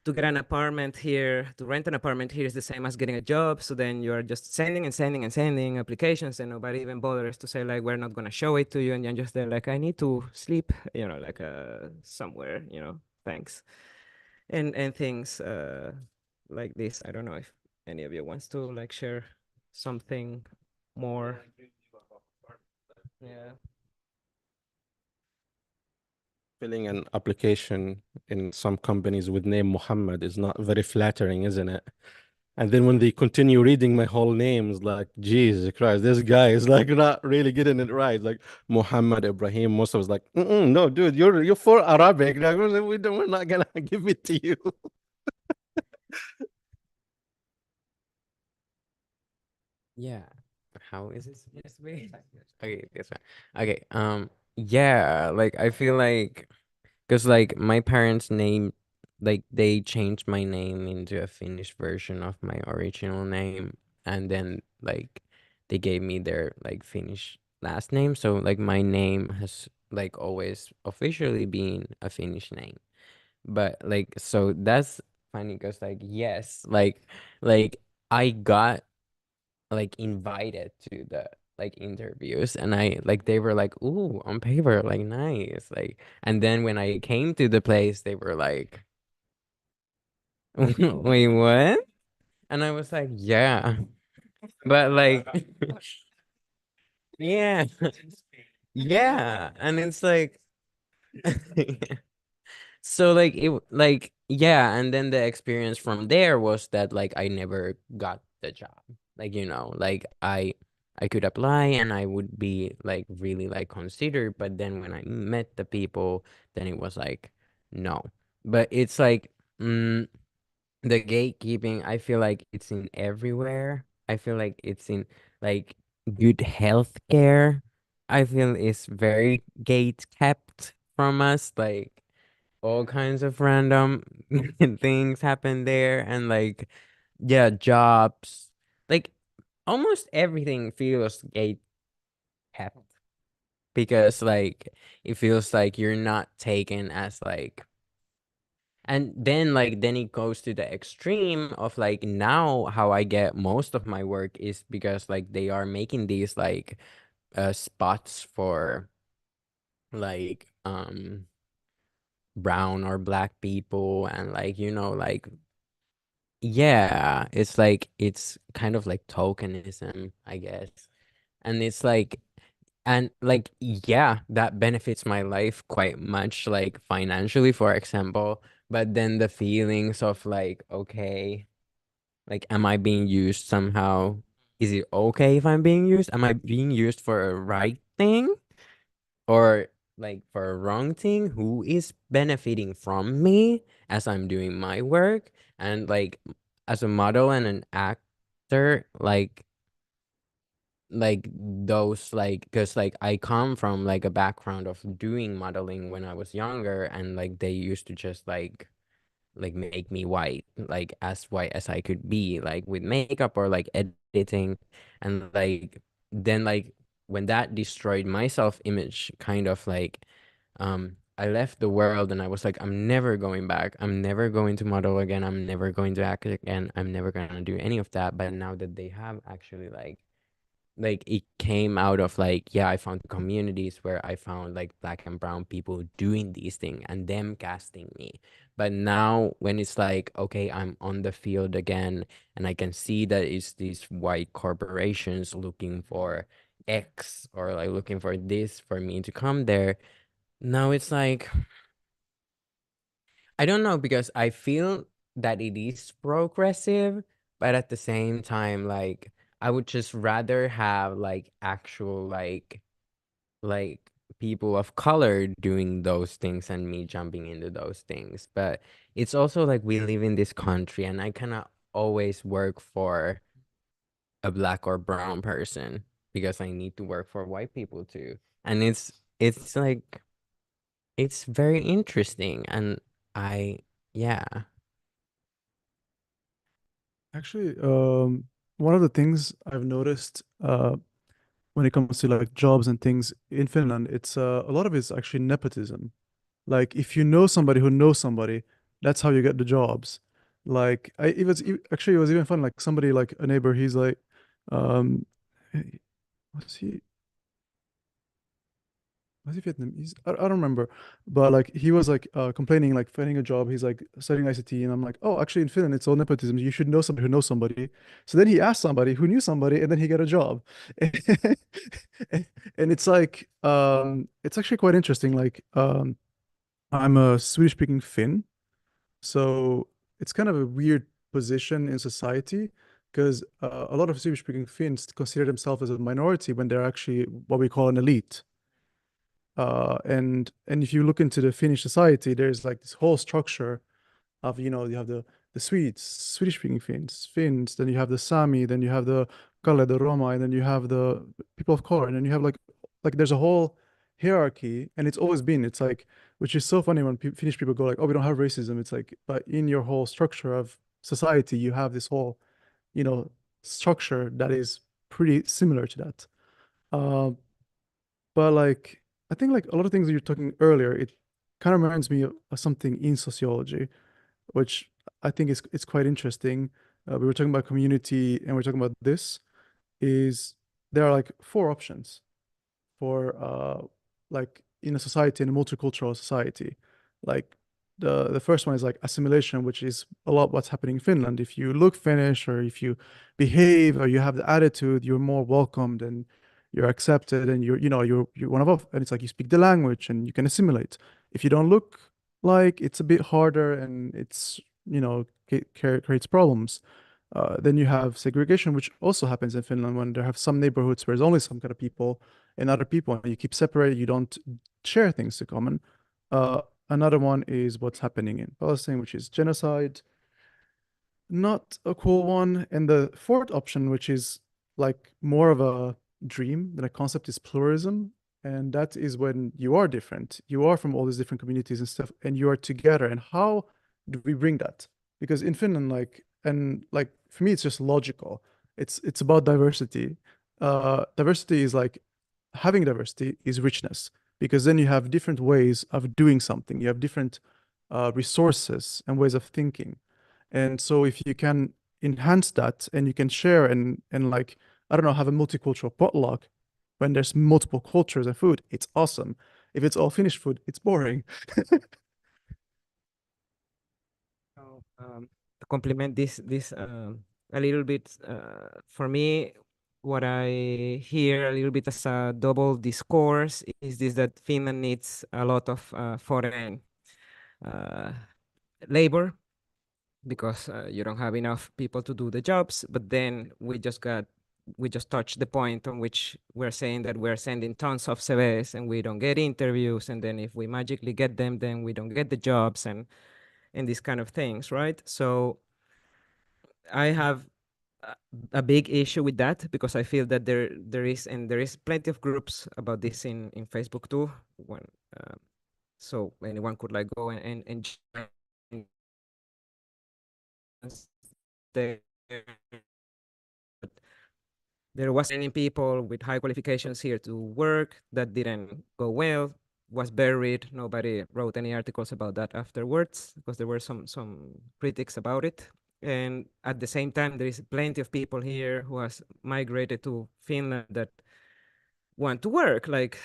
to get an apartment here, to rent an apartment here is the same as getting a job. So then you're just sending and sending and sending applications, and nobody even bothers to say like, we're not going to show it to you. And you're just there like, I need to sleep, you know, like somewhere, you know, thanks. And things like this. I don't know if any of you wants to like share something more? Yeah. Filling an application in some companies with name Muhammad is not very flattering, isn't it? And then when they continue reading my whole name, it's like, Jesus Christ, this guy is like not really getting it right. Like Muhammad Ibrahim Musa was like, no, dude, you're for Arabic. Like, we're not gonna give it to you. Yeah. How is this supposed to be? Okay, this one. Okay, yeah, like I feel like, because like my parents' name, like they changed my name into a Finnish version of my original name, and then like they gave me their like Finnish last name. So like my name has like always officially been a Finnish name. But like so that's funny because like yes, like I got like invited to the like interviews, and I like they were like, ooh, on paper like nice, like, and then when I came to the place they were like, wait, what? And I was like, yeah, but like yeah, yeah, and it's like so like like yeah, and then the experience from there was that like I never got the job. Like, like I could apply and I would be like really like considered, but then when I met the people, then it was like no. But it's like the gatekeeping, I feel like it's in everywhere. I feel like it's in like good health care. I feel it's very gate kept from us. Like all kinds of random things happen there, and like yeah, jobs, like almost everything feels gate kept, because like it feels like you're not taken as like, and then like then it goes to the extreme of like now how I get most of my work is because like they are making these like spots for like brown or black people, and like like yeah, it's like it's kind of like tokenism, I guess. And it's like, and like yeah, that benefits my life quite much, like financially, for example. But then the feelings of like, okay, like am I being used somehow? Is it okay if I'm being used? Am I being used for a right thing? Or like for a wrong thing? Who is benefiting from me as I'm doing my work? And like as a model and an actor, like those, like, because like I come from like a background of doing modeling when I was younger, and like they used to just like make me white as I could be, like with makeup or like editing. And like then like when that destroyed my self-image, kind of like I left the world and I was like, I'm never going back. I'm never going to model again. I'm never going to act again. I'm never gonna do any of that. But now that they have actually like it came out of like, yeah, I found communities where I found like black and brown people doing these things and them casting me. But now when it's like, okay, I'm on the field again and I can see that it's these white corporations looking for X, or like looking for this for me to come there. Now it's like, I don't know, because I feel that it is progressive, but at the same time, like I would just rather have like actual like people of color doing those things and me jumping into those things. But it's also like we live in this country and I cannot always work for a black or brown person because I need to work for white people too. And it's like it's very interesting, and I yeah. Actually, one of the things I've noticed when it comes to like jobs and things in Finland, it's a lot of it's actually nepotism. Like if you know somebody who knows somebody, that's how you get the jobs. Like actually it was even fun. Like somebody, like a neighbor, he's like, hey, what's he was he Vietnamese? I don't remember, but like he was like complaining, like finding a job. He's like studying ICT, and I'm like, oh, actually in Finland it's all nepotism. You should know somebody who knows somebody. So then he asked somebody who knew somebody, and then he got a job. And it's like it's actually quite interesting. Like I'm a Swedish speaking Finn, so it's kind of a weird position in society because a lot of Swedish speaking Finns consider themselves as a minority when they're actually what we call an elite. And if you look into the Finnish society, there's like this whole structure of, you know, you have the Swedes, Swedish speaking Finns, then you have the Sami, then you have the Kalle, the Roma, and then you have the people of color, and then you have like there's a whole hierarchy, and it's always been, it's like, which is so funny when Finnish people go like, oh, we don't have racism. It's like, but in your whole structure of society, you have this whole, you know, structure that is pretty similar to that. But like, I think like a lot of things that you're talking earlier, it kind of reminds me of something in sociology, which I think is it's quite interesting. We were talking about community, and we're talking about this. Is there are like four options for like in a society, in a multicultural society. Like the first one is like assimilation, which is a lot what's happening in Finland. If you look Finnish, or if you behave or you have the attitude, you're more welcomed and you're accepted, and you're one of us. And it's like you speak the language and you can assimilate. If you don't look like, it's a bit harder, and it's, you know, creates problems. Then you have segregation, which also happens in Finland when there have some neighborhoods where there's only some kind of people and other people, and you keep separated, you don't share things in common. Another one is what's happening in Palestine, which is genocide. Not a cool one. And the fourth option, which is like more of a dream than a concept, is pluralism. And that is when you are different. You are from all these different communities and stuff, and you are together. And how do we bring that? Because in Finland, like, and like for me, it's just logical. It's about diversity. Diversity is like, having diversity is richness, because then you have different ways of doing something. You have different resources and ways of thinking. And so if you can enhance that, and you can share and like, I don't know, have a multicultural potluck when there's multiple cultures and food, it's awesome. If it's all Finnish food, it's boring. So, to complement this a little bit, for me, what I hear a little bit as a double discourse is this: that Finland needs a lot of foreign labor, because you don't have enough people to do the jobs. But then we just touched the point on which we're saying that we're sending tons of CVs and we don't get interviews, and then if we magically get them, then we don't get the jobs, and these kind of things, right? So I have a big issue with that, because I feel that there is plenty of groups about this in Facebook too. When so anyone could like go and join. There was many people with high qualifications here to work that didn't go well, was buried. Nobody wrote any articles about that afterwards, because there were some critics about it. And at the same time, there is plenty of people here who has migrated to Finland that want to work. Like,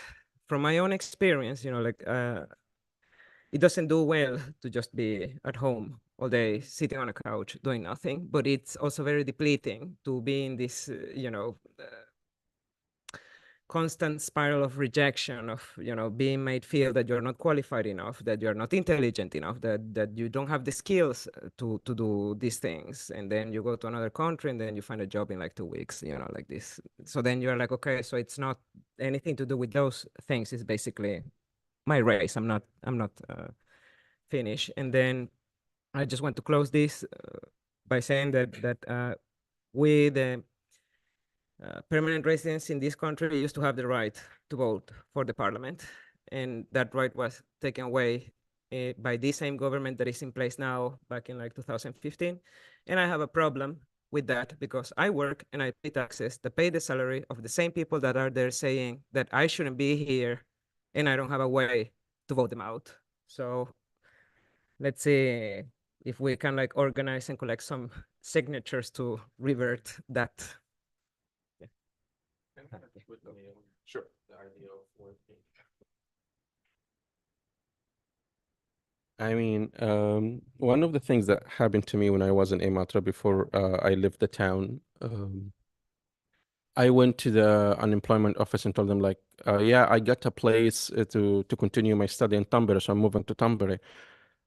from my own experience, you know, like it doesn't do well to just be at home all day sitting on a couch doing nothing, but it's also very depleting to be in this constant spiral of rejection, of, you know, being made feel that you're not qualified enough, that you're not intelligent enough, that you don't have the skills to do these things. And then you go to another country and then you find a job in like 2 weeks, you know, like this. So then you're like, okay, so it's not anything to do with those things. It's basically my race. I'm not Finnish. And then I just want to close this by saying that we, the permanent residents in this country, used to have the right to vote for the parliament, and that right was taken away by the same government that is in place now, back in like 2015. And I have a problem with that, because I work and I pay taxes that pay the salary of the same people that are there saying that I shouldn't be here, and I don't have a way to vote them out. So let's see if we can like organize and collect some signatures to revert that. Sure. The idea of working. I mean, one of the things that happened to me when I was in Imatra before I left the town, I went to the unemployment office and told them like, yeah, I got a place to continue my study in Tampere, so I'm moving to Tampere.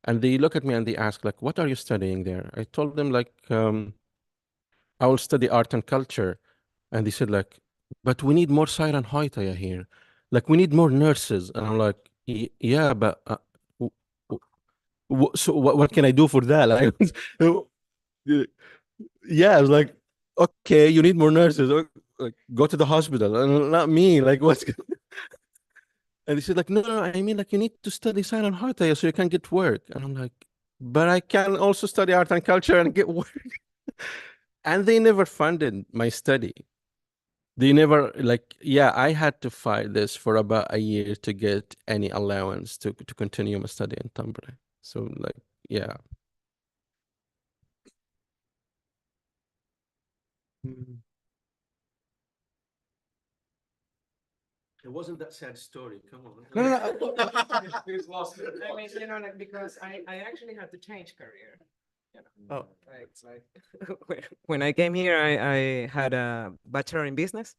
And they look at me and they ask like, what are you studying there? I told them like, I will study art and culture. And they said like, but we need more Sairaanhoitajia here. Like we need more nurses. And I'm like, yeah, but so what can I do for that? Like, yeah, I was like, okay, you need more nurses. Like, go to the hospital. And not me. Like, what's... And they said like, no, I mean like you need to study Sairaanhoitaja so you can get work. And I'm like, but I can also study art and culture and get work. And they never funded my study. They never like, yeah, I had to fight this for about a year to get any allowance to continue my study in Tampere. So like, yeah. Mm. It wasn't that sad story. Come on. He's lost it. I mean, you know, like because I actually had to change career. You know, Oh. like when I came here, I had a bachelor in business,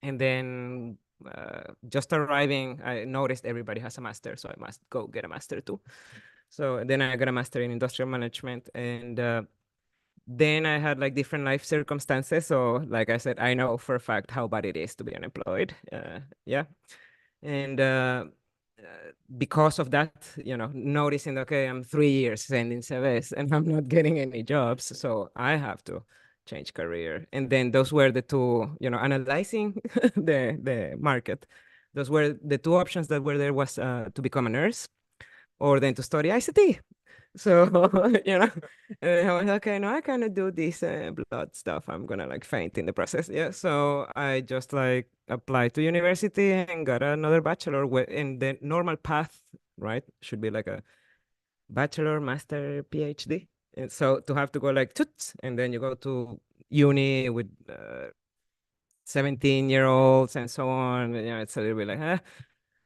and then just arriving, I noticed everybody has a master, so I must go get a master too. So then I got a master in industrial management, and then I had like different life circumstances. So like I said, I know for a fact how bad it is to be unemployed. Yeah. And because of that, you know, noticing, okay, I'm 3 years sending CVs and I'm not getting any jobs. So I have to change career. And then those were the two, you know, analyzing the market. Those were the two options that were there was to become a nurse or then to study ICT. So, you know, and I was like, okay, no, I cannot do this blood stuff. I'm gonna like faint in the process. Yeah. So I just like applied to university and got another bachelor in the normal path, right? Should be like a bachelor, master, PhD. And so to have to go like toots, and then you go to uni with 17-year-olds and so on. You know, it's a little bit like,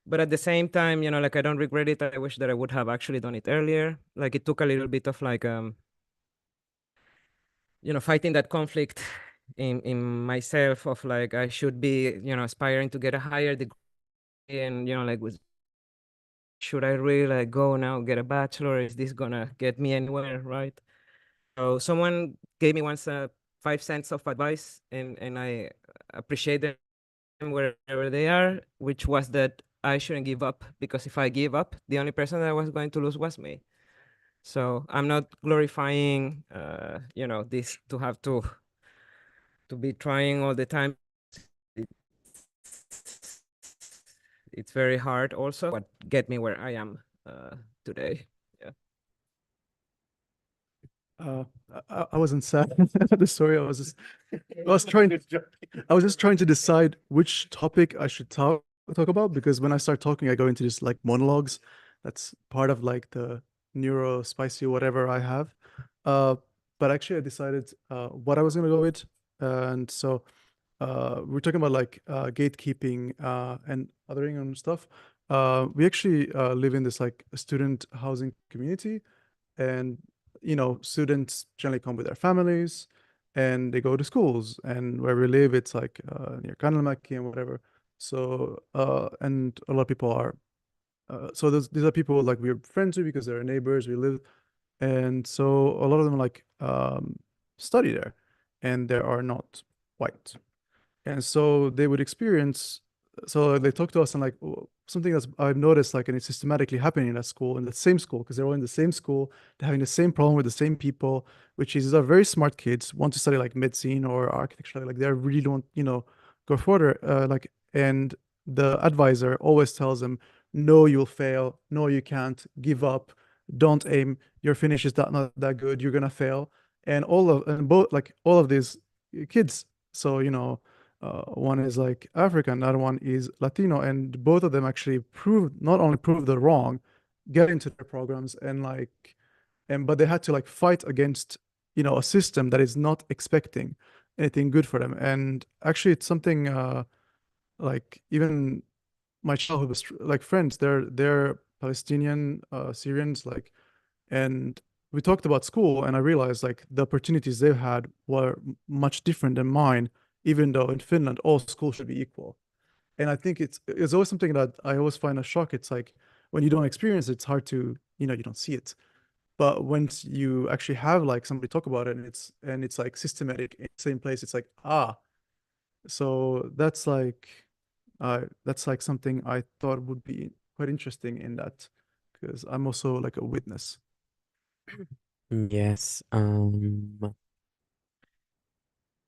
but at the same time, you know, like I don't regret it. I wish that I would have actually done it earlier. Like it took a little bit of like, you know, fighting that conflict in myself of like, I should be, you know, aspiring to get a higher degree and, you know, like should I really like go now get a bachelor? Is this gonna get me anywhere, right? So someone gave me once 5 cents of advice and I appreciate them wherever they are, which was that I shouldn't give up because if I give up, the only person that I was going to lose was me. So I'm not glorifying, you know, this to have to be trying all the time. It's very hard also, but get me where I am today. Yeah. I wasn't sad at the story. I was just trying to decide which topic I should talk about, because when I start talking, I go into this like monologues. That's part of like the neuro spicy whatever I have. But actually I decided what I was gonna go with. And so we're talking about like gatekeeping and othering and stuff. We actually live in this like student housing community, and you know, students generally come with their families and they go to schools, and where we live, it's like near Kanalmäki and whatever. So and a lot of people are so these are people like we're friends with because they're neighbors, we live, and so a lot of them like study there, and they are not white. And so they would experience, so they talk to us and like something that's I've noticed like, and it's systematically happening in that school, in the same school, because they're all in the same school, they're having the same problem with the same people, which is these are very smart kids, want to study like medicine or architecture, like they really don't, you know, go further, like, and the advisor always tells them, no, you'll fail, no, you can't, give up, don't aim, your finish is not that good, you're gonna fail. And both like all of these kids, so you know, one is like African, the other one is Latino, and both of them actually not only proved the wrong, get into their programs and like, but they had to like fight against, you know, a system that is not expecting anything good for them. And actually it's something like even my childhood was like friends, they're Palestinian Syrians, like, and we talked about school, and I realized like the opportunities they've had were much different than mine, even though in Finland all schools should be equal. And I think it's always something that I always find a shock. It's like when you don't experience it, it's hard to, you don't see it. But once you actually have like somebody talk about it, and it's like systematic in the same place, it's like, so that's like something I thought would be quite interesting in that, because I'm also like a witness. Yes.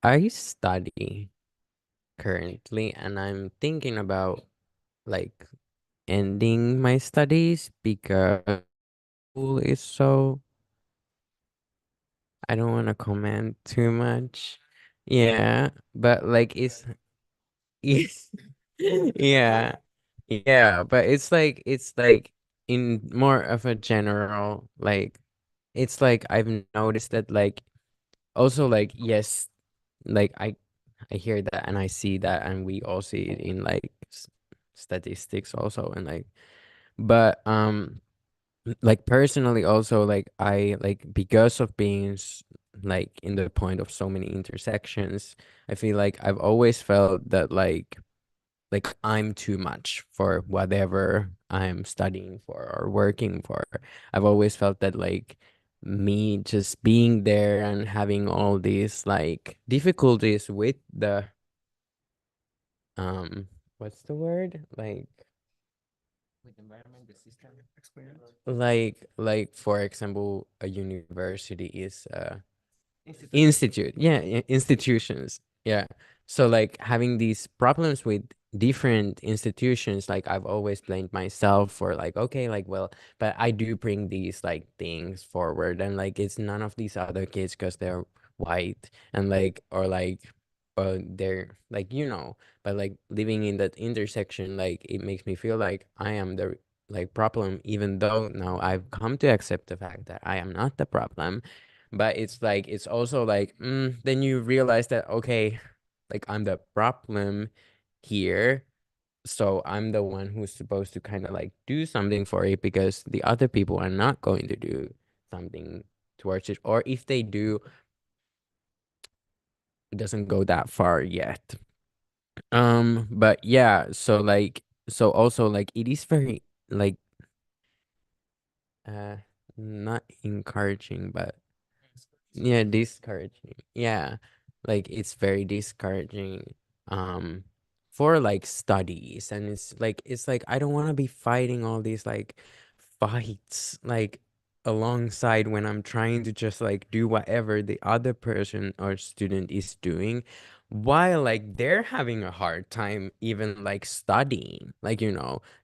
I study currently, and I'm thinking about like ending my studies because school is so. I don't want to comment too much. Yeah, but like it's yeah. Yeah, but it's like in more of a general, like it's like I've noticed that like also like yes, like I hear that and I see that, and we all see it in like statistics also, and like but like personally also, like I like because of being like in the point of so many intersections, I feel like I've always felt that like I'm too much for whatever I'm studying for or working for. I've always felt that like me just being there and having all these like difficulties with the what's the word? Like With environment, the system, experience. like for example, a university is Institute. institutions, yeah. So like having these problems with different institutions, like I've always blamed myself for like, okay, like, well, but I do bring these like things forward, and like it's none of these other kids because they're white, and like or like they're like, but like living in that intersection, like it makes me feel like I am the like problem, even though now I've come to accept the fact that I am not the problem. But it's like it's also like then you realize that, okay, like I'm the problem here, so I'm the one who's supposed to kind of like do something for it, because the other people are not going to do something towards it, or if they do, it doesn't go that far yet. But yeah, so like so also like it is very like not encouraging, but yeah, discouraging. Yeah. Like it's very discouraging for like studies, and it's like I don't want to be fighting all these like fights like alongside when I'm trying to just like do whatever the other person or student is doing, while like they're having a hard time even like studying, like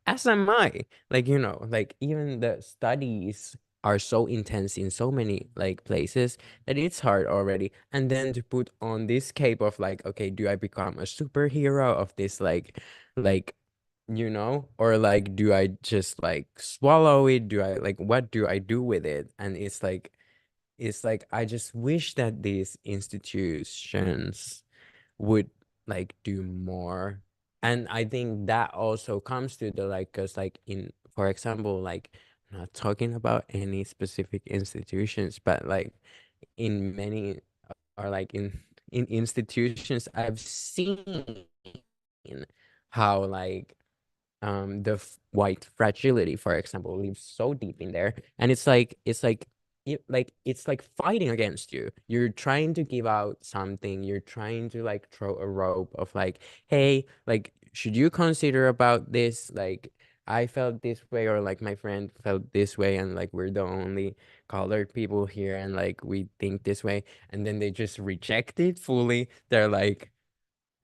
as am I, like like even the studies are so intense in so many like places that it's hard already. And then to put on this cape of like, okay, do I become a superhero of this like or like do I just like swallow it? Do I like what do I do with it? And it's like I just wish that these institutions would like do more. And I think that also comes to the like, because like in, for example, like I'm not talking about any specific institutions, but like in many or like in institutions I've seen how like the white fragility, for example, lives so deep in there, and it's like fighting against you. You're trying to give out something, you're trying to like throw a rope of like, hey, like should you consider about this, like I felt this way, or like my friend felt this way, and like we're the only colored people here, and like we think this way, and then they just reject it fully. They're like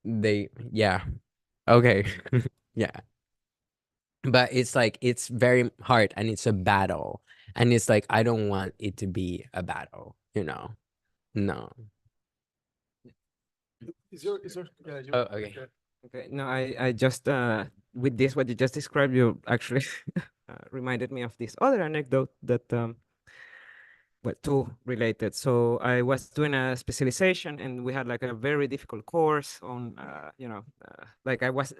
yeah, okay. Yeah, but it's like it's very hard, and it's a battle, and it's like I don't want it to be a battle. No. Oh, okay. Okay, no, I just with this what you just described, you actually reminded me of this other anecdote that well, two related. So I was doing a specialization, and we had like a very difficult course on like I was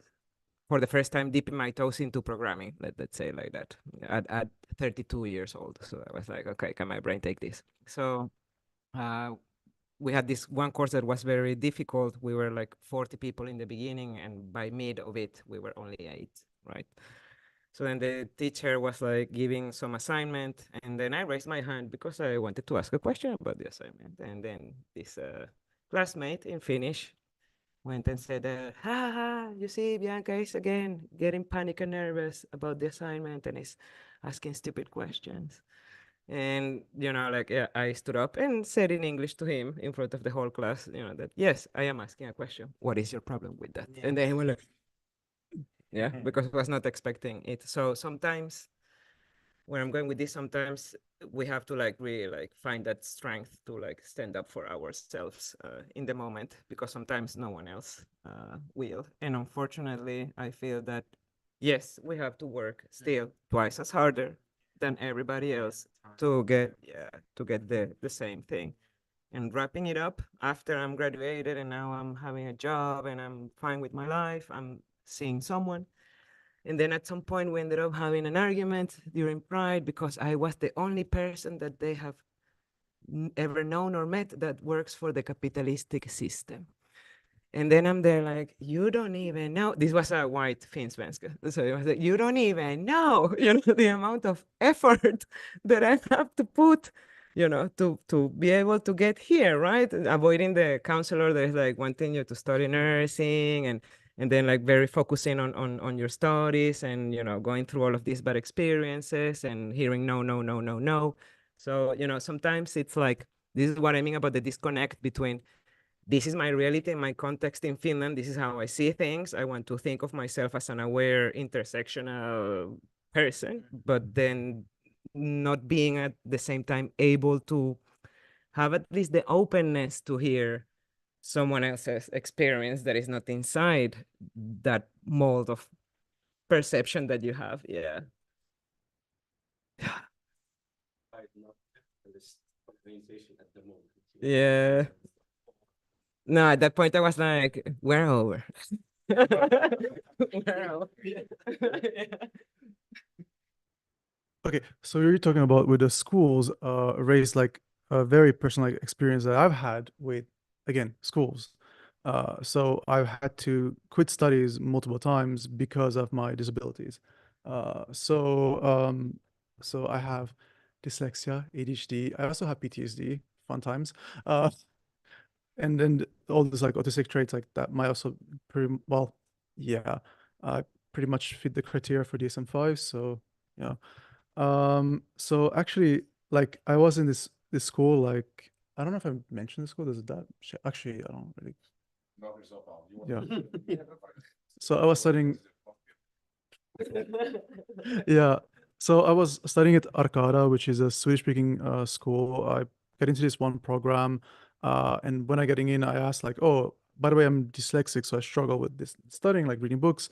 for the first time dipping my toes into programming, let's say like that, at 32 years old. So I was like, okay, can my brain take this? So we had this one course that was very difficult. We were like 40 people in the beginning, and by mid of it, we were only 8, right? So then the teacher was like giving some assignment, and then I raised my hand because I wanted to ask a question about the assignment. And then this classmate in Finnish went and said, you see, Bianca is again getting panic and nervous about the assignment and is asking stupid questions. And, like, yeah, I stood up and said in English to him in front of the whole class, that, yes, I am asking a question. What is your problem with that? Yeah. And then he went like, yeah, because I was not expecting it. So sometimes where I'm going with this, sometimes we have to like really like find that strength to like stand up for ourselves in the moment, because sometimes no one else will. And unfortunately, I feel that, yes, we have to work still twice as harder than everybody else to get the same thing. And wrapping it up, after I'm graduated and now I'm having a job and I'm fine with my life, I'm seeing someone. And then at some point we ended up having an argument during Pride because I was the only person that they have ever known or met that works for the capitalistic system. And then I'm there like, you don't even know. This was a white Finnsvenska. So it was like, you don't even know, the amount of effort that I have to put, to be able to get here, right? Avoiding the counselor that is like wanting you to study nursing and then like very focusing on your studies and, going through all of these bad experiences and hearing no, no, no, no, no. So, sometimes it's like, this is what I mean about the disconnect between this is my reality and my context in Finland. This is how I see things. I want to think of myself as an aware intersectional person, but then not being at the same time able to have at least the openness to hear someone else's experience that is not inside that mold of perception that you have. Yeah. Yeah. No, at that point I was like, we're over. We're over. Okay, so you're talking about with the schools raised like a very personal experience that I've had with, again, schools. So I've had to quit studies multiple times because of my disabilities. So I have dyslexia, ADHD. I also have PTSD, fun times. And then all these like autistic traits like that might also pretty well, yeah, pretty much fit the criteria for DSM-5. So yeah. So actually, like I was in this school, like I don't know if I mentioned the school. Does that actually I don't really. Yeah. So I was studying. Yeah. So I was studying at Arcada, which is a Swedish-speaking school. I got into this one program, and when I getting in, I asked like, "Oh, by the way, I'm dyslexic, so I struggle with this studying, like reading books.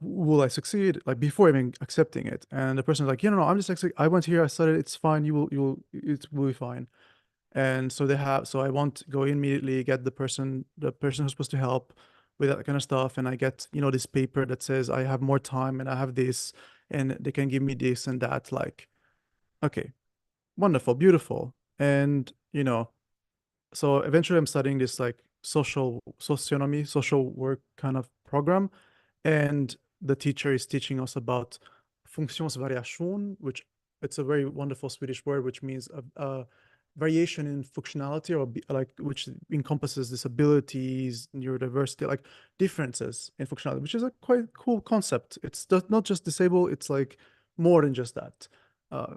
Will I succeed?" Like before even accepting it, and the person's like, "Yeah, no, I'm dyslexic. I went here, I studied. It's fine. It will be fine." And so I won't go immediately get the person who's supposed to help with that kind of stuff, and I get this paper that says I have more time and I have this, and they can give me this and that. Like, okay, wonderful, beautiful, and so eventually I'm studying this like socionomy, social work kind of program, and the teacher is teaching us about funktionsvariation, which it's a very wonderful Swedish word, which means a variation in functionality, or like which encompasses disabilities, neurodiversity, like differences in functionality, which is a quite cool concept. It's not just disabled, it's like more than just that.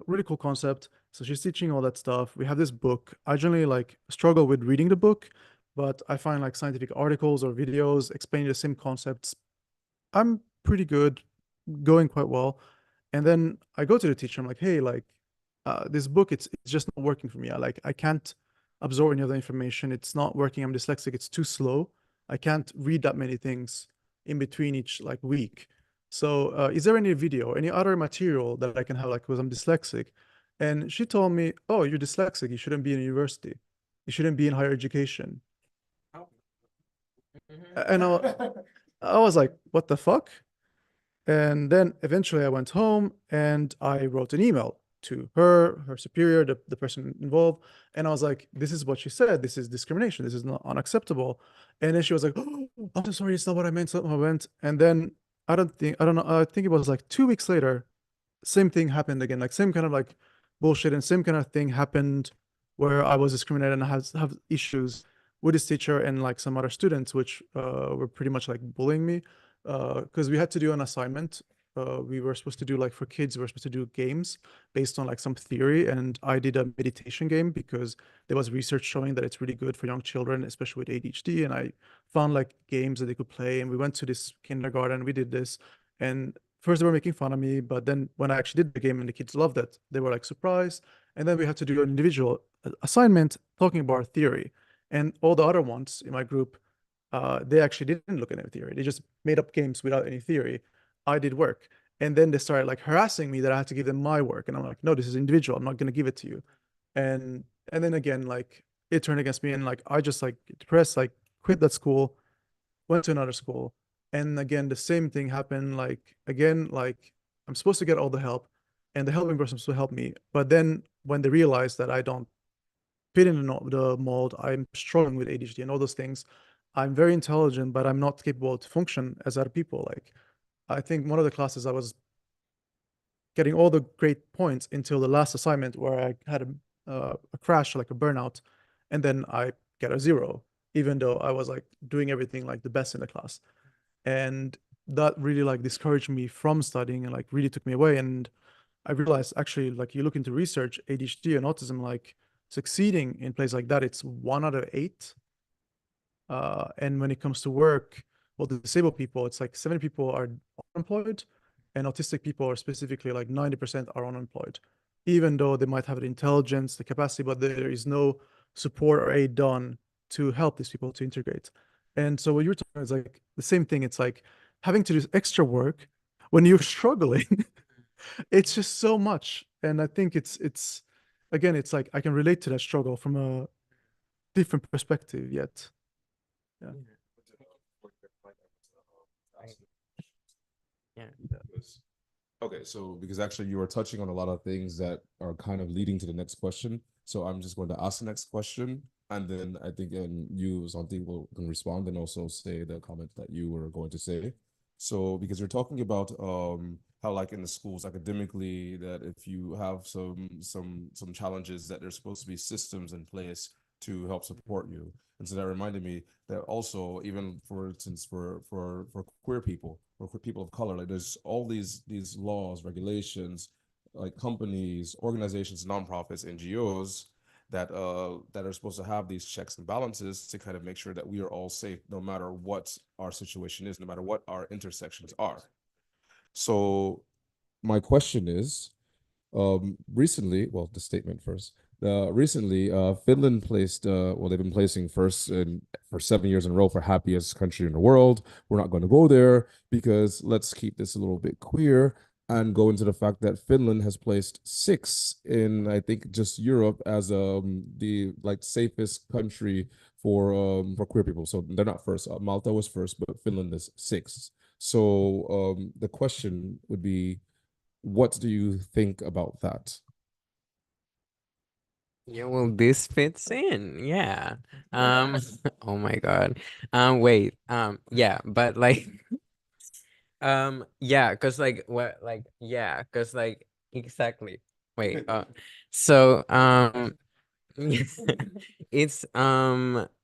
Really cool concept. So she's teaching all that stuff. We have this book. I generally like struggle with reading the book, but I find like scientific articles or videos explaining the same concepts. I'm pretty good, going quite well. And then I go to the teacher. I'm like, hey, like this book, it's just not working for me. I can't absorb any other information. It's not working. I'm dyslexic. It's too slow. I can't read that many things in between each like week. So is there any video, any other material that I can have, like, because I'm dyslexic? And she told me, oh, you're dyslexic. You shouldn't be in university. You shouldn't be in higher education. And I was like, what the fuck? And then eventually I went home and I wrote an email to her superior, the person involved. And I was like, this is what she said. This is discrimination. This is not unacceptable. And then she was like, oh, I'm so sorry. It's not what I meant. It's not what I meant. And then I don't know. I think it was like 2 weeks later, same thing happened again. Like same kind of like bullshit and same kind of thing happened where I was discriminated and I have issues with this teacher and like some other students, which were pretty much like bullying me because we had to do an assignment. We were supposed to do like for kids, we were supposed to do games based on like some theory. And I did a meditation game because there was research showing that it's really good for young children, especially with ADHD. And I found like games that they could play. And we went to this kindergarten, we did this. And first they were making fun of me, but then when I actually did the game and the kids loved it, they were like surprised. And then we had to do an individual assignment talking about theory. And all the other ones in my group, they actually didn't look at any theory. They just made up games without any theory. I did work. And then they started like harassing me that I had to give them my work. And I'm like, no, this is individual. I'm not going to give it to you. And then again, like it turned against me and like I just like depressed, like quit that school, went to another school. And again, the same thing happened. Like again, like I'm supposed to get all the help and the helping person supposed to help me. But then when they realize that I don't fit in the mold, I'm struggling with ADHD and all those things. I'm very intelligent, but I'm not capable to function as other people. Like I think one of the classes I was getting all the great points until the last assignment where I had a crash, like a burnout, and then I get a 0, even though I was like doing everything like the best in the class. And that really like discouraged me from studying and like really took me away. And I realized actually, like you look into research, ADHD and autism, like succeeding in places like that, it's 1 out of 8. And when it comes to work, well, the disabled people, it's like 70 people are unemployed, and autistic people are specifically like 90% are unemployed, even though they might have the intelligence, the capacity, but there is no support or aid done to help these people to integrate. And so what you're talking is like the same thing. It's like having to do extra work when you're struggling. It's just so much. And I think it's again, it's like I can relate to that struggle from a different perspective yet. Yeah. Yeah. Okay, so because actually you were touching on a lot of things that are kind of leading to the next question. So I'm just going to ask the next question, and then I think you, Santi, can respond and also say the comment that you were going to say. So because you're talking about how like in the schools academically that if you have some challenges that there's supposed to be systems in place to help support you. And so that reminded me that also even for instance for queer people or for people of color, like there's all these laws, regulations, like companies, organizations, nonprofits, NGOs that are supposed to have these checks and balances to kind of make sure that we are all safe no matter what our situation is, no matter what our intersections are. So my question is, recently, well, the statement first. Recently, Finland placed, well, they've been placing first for 7 years in a row for happiest country in the world. We're not going to go there because let's keep this a little bit queer and go into the fact that Finland has placed 6 in, I think, just Europe as the like safest country for queer people. So they're not first. Malta was first, but Finland is 6th. So the question would be, what do you think about that? Yeah, well, this fits in. Yeah. Oh my God. Wait. Yeah, but like yeah, cause like what like yeah, cause like exactly. Wait, so it's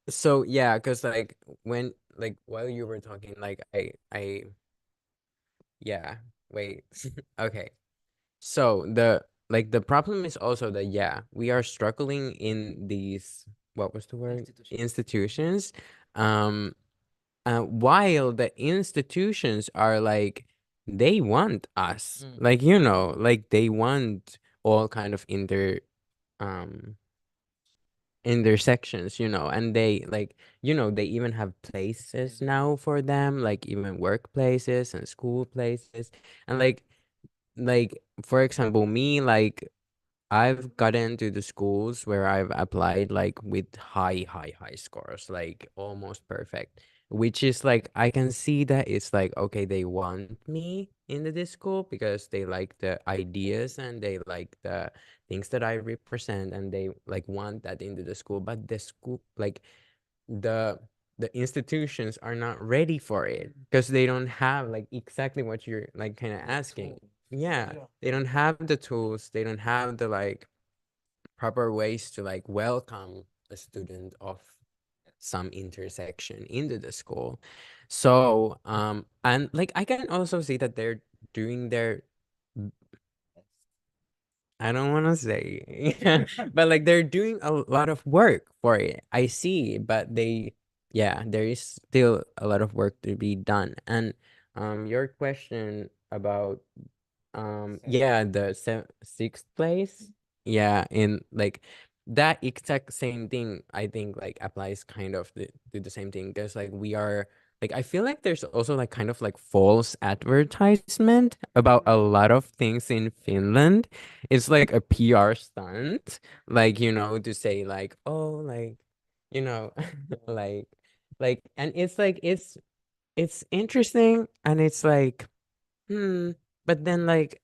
so yeah, cause like when like while you were talking, like I yeah, wait. Okay. So the problem is also that yeah, we are struggling in these, what was the word? Institutions. While the institutions are like, they want us. Like, you know, like they want all kind of um intersections, you know, and they like, you know, they even have places now for them, like even workplaces and school places. And like for example, me, like I've gotten to the schools where I've applied like with high scores, like almost perfect. which is like I can see that it's like, okay, they want me in the school because they like the ideas and they like the things that I represent, and they like want that into the school, but the school, like the institutions are not ready for it because they don't have like exactly what you're like kind of asking. Yeah, they don't have the tools, they don't have the like proper ways to like welcome a student of some intersection into the school. So and like I can also see that they're doing their, I don't want to say, but like they're doing a lot of work for it. I see, but yeah, there is still a lot of work to be done. And your question about yeah, the sixth place, yeah, in like that exact same thing, I think like applies kind of to the same thing, because like we are like, I feel like there's also like kind of like false advertisement about a lot of things in Finland. It's like a PR stunt, like, you know, to say like, oh, like, you know, like and it's like it's interesting, and it's like, but then like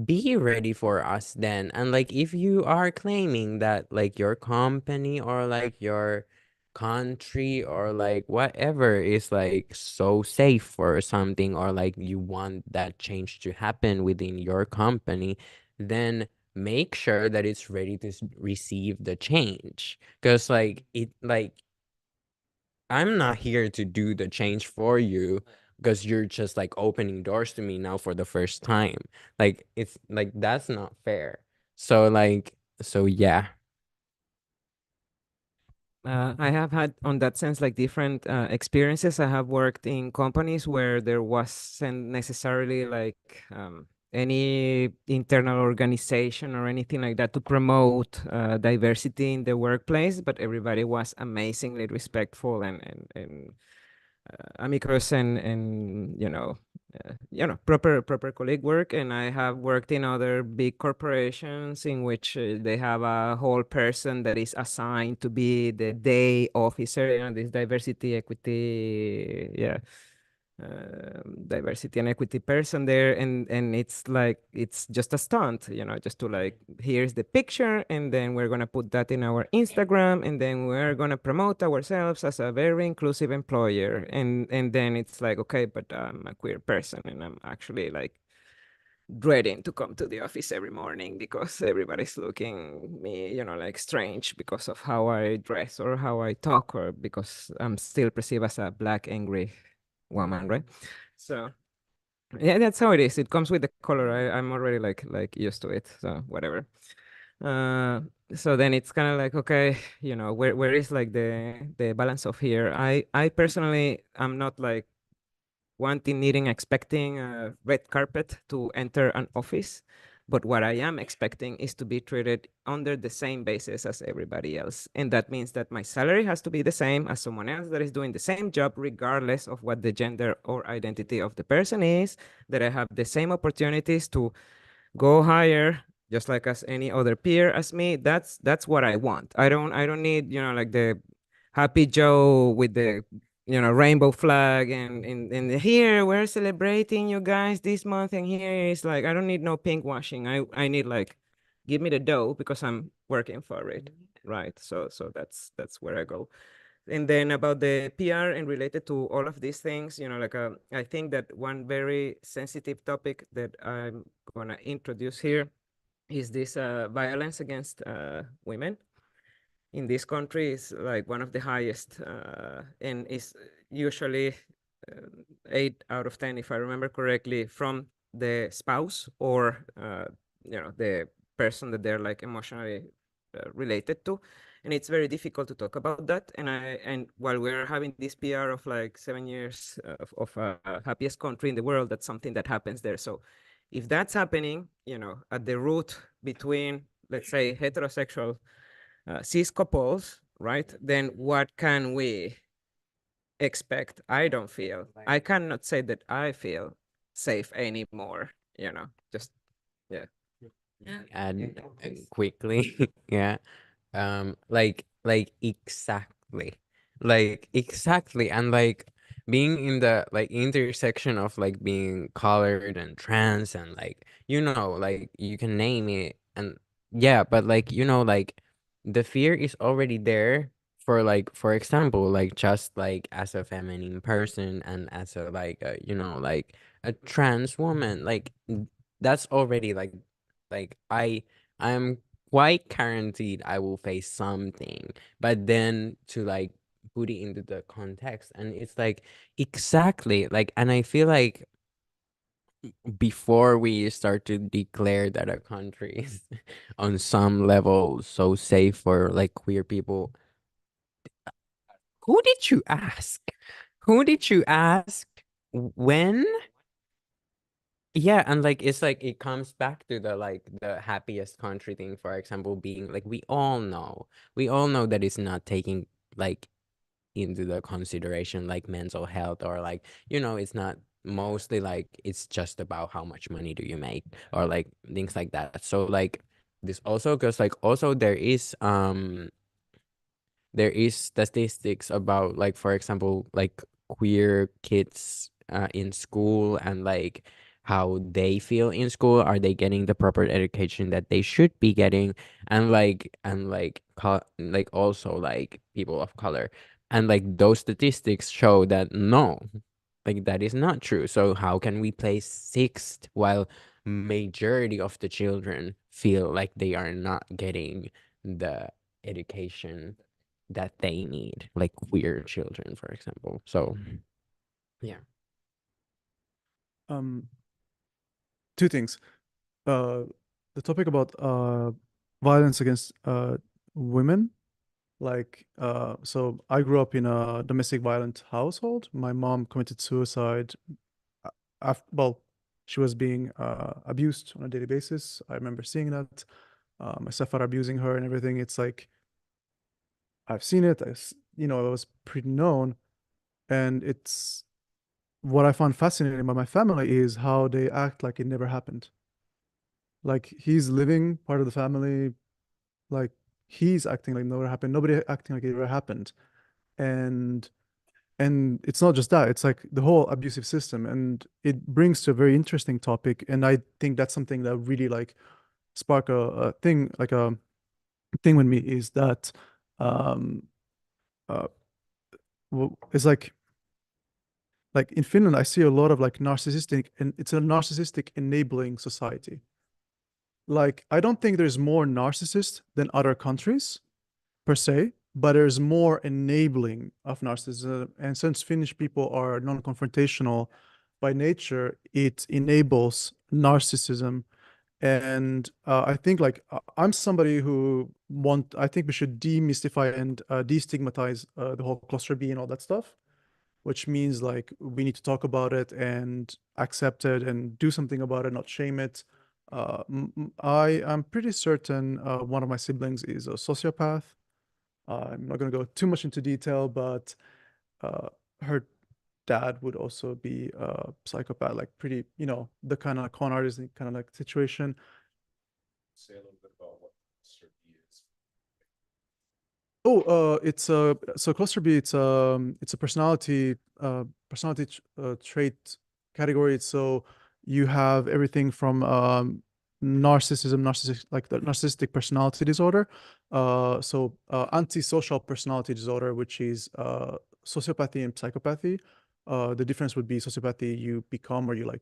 be ready for us then. And like if you are claiming that like your company or like your country or like whatever is like so safe or something, or like you want that change to happen within your company, then make sure that it's ready to receive the change. Because like it, like I'm not here to do the change for you because you're just like opening doors to me now for the first time. Like it's like that's not fair. So like, so yeah. I have had, on that sense, like different experiences. I have worked in companies where there wasn't necessarily like any internal organization or anything like that to promote diversity in the workplace, but everybody was amazingly respectful and amicus and proper colleague work. And I have worked in other big corporations in which they have a whole person that is assigned to be the day officer, this diversity, equity, diversity and equity person there, and it's like it's just a stunt, just to like, here's the picture, and then we're gonna put that in our Instagram, and then we're gonna promote ourselves as a very inclusive employer, and then it's like, okay, but I'm a queer person and I'm actually like dreading to come to the office every morning because everybody's looking me, like strange because of how I dress or how I talk, or because I'm still perceived as a Black angry woman, right? So yeah, that's how it is. It comes with the color. I'm already like used to it, so whatever. uh so then it's kind of like, okay, where is like the balance of here? I personally am not like wanting, needing, expecting a red carpet to enter an office. But what I am expecting is to be treated under the same basis as everybody else. And that means that my salary has to be the same as someone else that is doing the same job, regardless of what the gender or identity of the person is, that I have the same opportunities to go higher, just like as any other peer as me. That's what I want. I don't need, like the Happy Joe with the rainbow flag, and here we're celebrating you guys this month, and here is like, I don't need no pink washing. I need like, give me the dough because I'm working for it, right? So that's where I go. And then about the PR and related to all of these things, like I think that one very sensitive topic that I'm gonna introduce here is this violence against women in this country is like one of the highest, and is usually 8 out of 10, if I remember correctly, from the spouse or the person that they're like emotionally related to. And it's very difficult to talk about that. And while we're having this PR of like 7 years of happiest country in the world, that's something that happens there. So if that's happening, at the root between, let's say, heterosexual cis couples, right? Then what can we expect? I don't feel, I cannot say that I feel safe anymore, just, yeah. And quickly, yeah. Like exactly. Like exactly, and like being in the like intersection of like being colored and trans and like like you can name it, and yeah, but like like the fear is already there for like, for example, like just like as a feminine person and as a like like a trans woman, like that's already like I'm quite guaranteed I will face something, but then to like put it into the context, and it's like exactly like, and I feel like before we start to declare that a country is on some level so safe for like queer people, who did you ask? Who did you ask? When? Yeah, and like it's like it comes back to the like the happiest country thing, for example, being like we all know that it's not taking like into the consideration like mental health, or like it's not mostly like it's just about how much money do you make or like things like that. So like this also goes like, also there is statistics about like, for example, like queer kids in school, and like how they feel in school. Are they getting the proper education that they should be getting? And like also like people of color, and like those statistics show that no, like that is not true. So how can we place sixth while majority of the children feel like they are not getting the education that they need, like queer children, for example? So yeah. Two things. The topic about violence against women. Like, so I grew up in a domestic violent household. My mom committed suicide after, well, she was being abused on a daily basis. I remember seeing that. My stepfather abusing her and everything. It's like, I've seen it. It was pretty known. And it's what I found fascinating about my family is how they act like it never happened. Like he's living part of the family, like he's acting like never happened. Nobody acting like it ever happened. And it's not just that, it's like the whole abusive system, and it brings to a very interesting topic. And I think that's something that really like spark a thing, like a thing with me, is that uh it's like in Finland I see a lot of like narcissistic, and it's a narcissistic enabling society. Like I don't think there's more narcissists than other countries per se, but there's more enabling of narcissism. And since Finnish people are non-confrontational by nature, it enables narcissism. And I think like I'm somebody who I think we should demystify and destigmatize the whole cluster B and all that stuff, which means like we need to talk about it and accept it and do something about it, not shame it. I'm pretty certain one of my siblings is a sociopath. I'm not going to go too much into detail, but her dad would also be a psychopath, like pretty, the kind of con artist kind of like situation. Say a little bit about what cluster B is. Oh, it's so cluster B. It's a personality trait category. So you have everything from narcissism, like the narcissistic personality disorder. So antisocial personality disorder, which is sociopathy and psychopathy. The difference would be sociopathy you become, or you like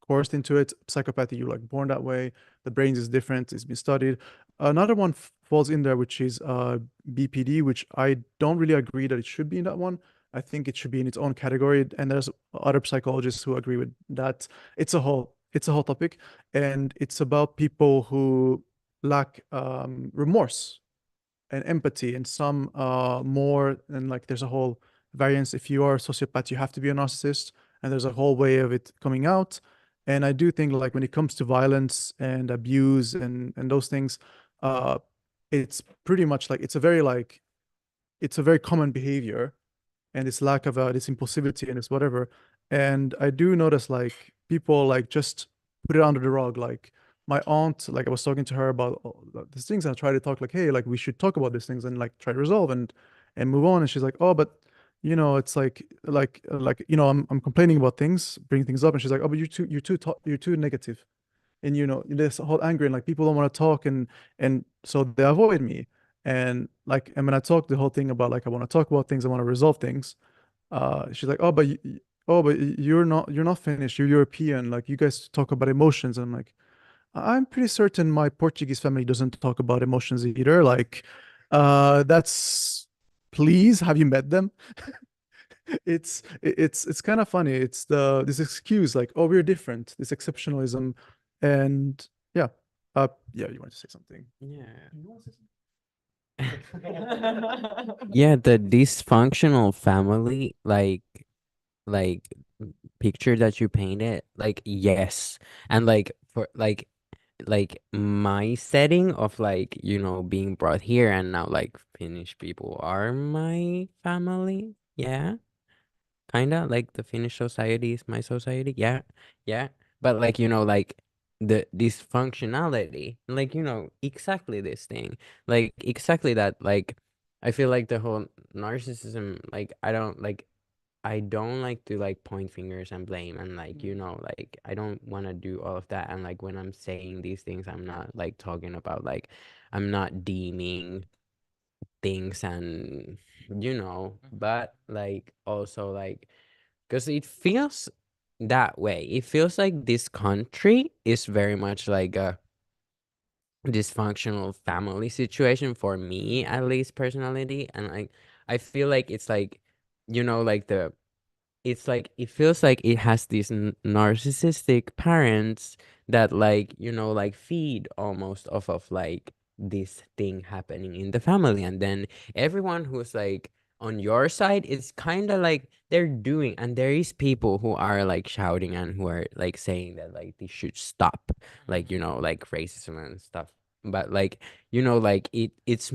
coerced into it. Psychopathy, you're like born that way. The brain is different. It's been studied. Another one falls in there, which is BPD, which I don't really agree that it should be in that one. I think it should be in its own category. And there's other psychologists who agree with that. It's a whole topic, and it's about people who lack remorse and empathy, and some more. And like there's a whole variance. If you are a sociopath, you have to be a narcissist, and there's a whole way of it coming out. And I do think like when it comes to violence and abuse and those things, it's pretty much like it's a very common behavior, and it's lack of this impulsivity and it's whatever. And I do notice like people like just put it under the rug. Like my aunt, like I was talking to her about these things, and I try to talk like, hey, like we should talk about these things and like try to resolve. And and move on. And she's like, oh, but you know, it's like you know, I'm complaining about things, bringing things up, and she's like, oh, but you're too negative, and you know, this whole anger, and like people don't want to talk, and so they avoid me. And like, and when I talk the whole thing about like I want to talk about things, I want to resolve things, she's like, oh, but you're not finished, you're European, like you guys talk about emotions. And I'm like, I'm pretty certain my Portuguese family doesn't talk about emotions either. Like, that's, please, have you met them? It's kind of funny. It's this excuse like, oh, we're different, this exceptionalism. And yeah, yeah, you want to say something? Yeah, the dysfunctional family, like picture that you painted, like, yes. And like for like my setting of like, you know, being brought here and now like Finnish people are my family. Yeah. Kind of like the Finnish society is my society. Yeah. Yeah. But like, you know, like the dysfunctionality, like, you know, exactly this thing, like exactly that. Like, I feel like the whole narcissism, like, I don't like to like point fingers and blame and like, you know, like I don't want to do all of that. And like when I'm saying these things, I'm not like talking about like, I'm not deeming things and, you know, but like also like, because it feels that way. It feels like this country is very much like a dysfunctional family situation for me, at least personality. And like, I feel like it's like, you know, like it's like it feels like it has these narcissistic parents that like, you know, like feed almost off of like this thing happening in the family. And then everyone who's like on your side is kind of like they're doing, and there is people who are like shouting and who are like saying that like they should stop, like, you know, like racism and stuff. But like, you know, like it's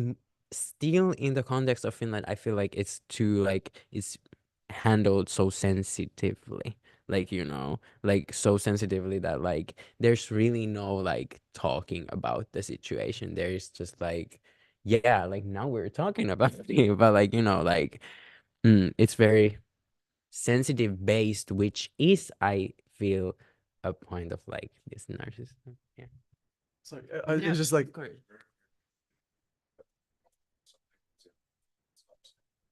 still in the context of Finland, I feel like it's too like it's handled so sensitively, like, you know, like so sensitively that like there's really no like talking about the situation. There's just like, yeah, like now we're talking about it, but like, you know, like it's very sensitive based, which is, I feel, a point of like this narcissism. Yeah. Sorry, it's just like,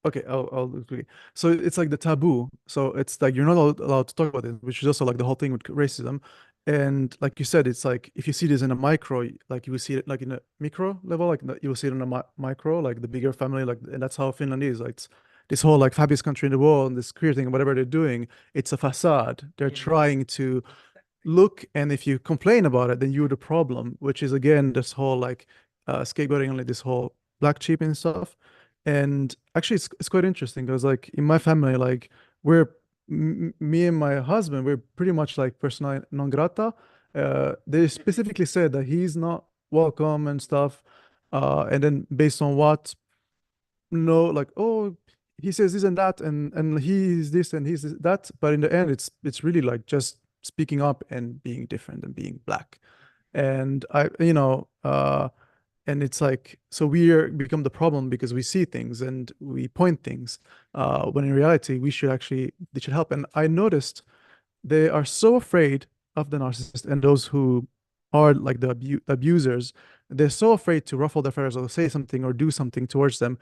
okay, I'll agree. So it's like the taboo. So it's like you're not allowed to talk about it, which is also like the whole thing with racism. And like you said, it's like if you see this in a micro, like you will see it like in a micro level, like you will see it in a micro, like the bigger family, like, and that's how Finland is. Like it's this whole like fabulous country in the world, and this queer thing, whatever they're doing, it's a facade. They're trying to look, and if you complain about it, then you're the problem, which is again this whole like scapegoating on like this whole black sheep and stuff. And actually it's quite interesting because like in my family, like we're me and my husband, we're pretty much like persona non grata. They specifically said that he's not welcome and stuff, and then based on what, no, like, oh, he says this and that, and he's this and he's that, but in the end it's really like just speaking up and being different and being black. And I, you know, and it's like, so we become the problem because we see things and we point things, when in reality they should help. And I noticed they are so afraid of the narcissist and those who are like the abusers. They're so afraid to ruffle their feathers or say something or do something towards them.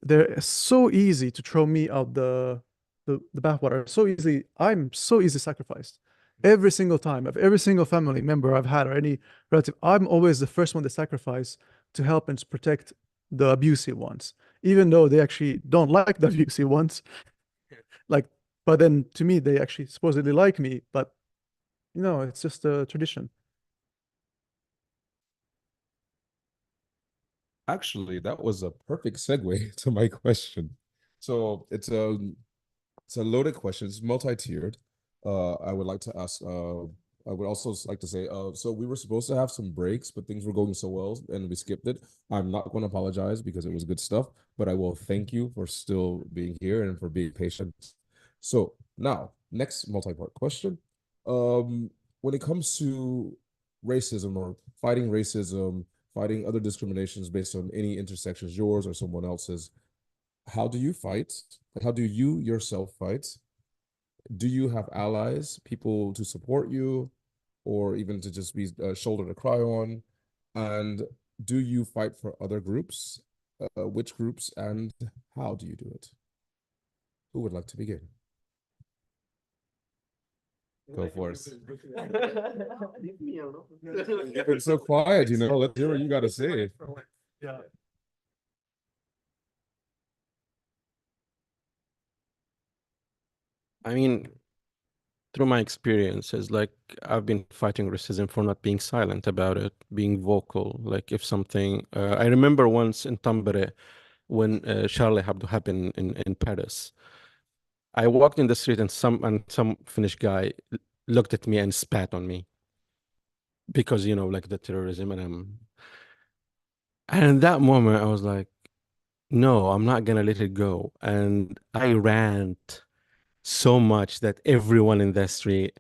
They're so easy to throw me out the bathwater. So easily, I'm so easily sacrificed. Every single time, of every single family member I've had or any relative, I'm always the first one to sacrifice to help and to protect the abusive ones, even though they actually don't like the abusive ones. Like, but then to me, they actually supposedly like me, but you know, it's just a tradition. Actually, that was a perfect segue to my question. So it's a loaded question. It's multi-tiered. I would like to ask. I would also like to say. So we were supposed to have some breaks, but things were going so well, and we skipped it. I'm not going to apologize because it was good stuff, but I will thank you for still being here and for being patient. So now, next multi-part question. When it comes to racism or fighting racism, fighting other discriminations based on any intersections, yours or someone else's, how do you fight? How do you yourself fight? Do you have allies, people to support you, or even to just be a shoulder to cry on? And do you fight for other groups? Which groups and how do you do it? Who would like to begin? Go for it. You've been so quiet, you know. Let's hear what you got to say. Yeah. I mean, through my experiences, like I've been fighting racism for not being silent about it, being vocal. Like if something, I remember once in Tampere when Charlie Hebdo happened in Paris. I walked in the street and some Finnish guy looked at me and spat on me because, you know, like the terrorism and in that moment I was like, no, I'm not gonna let it go. And I ran so much that everyone in the street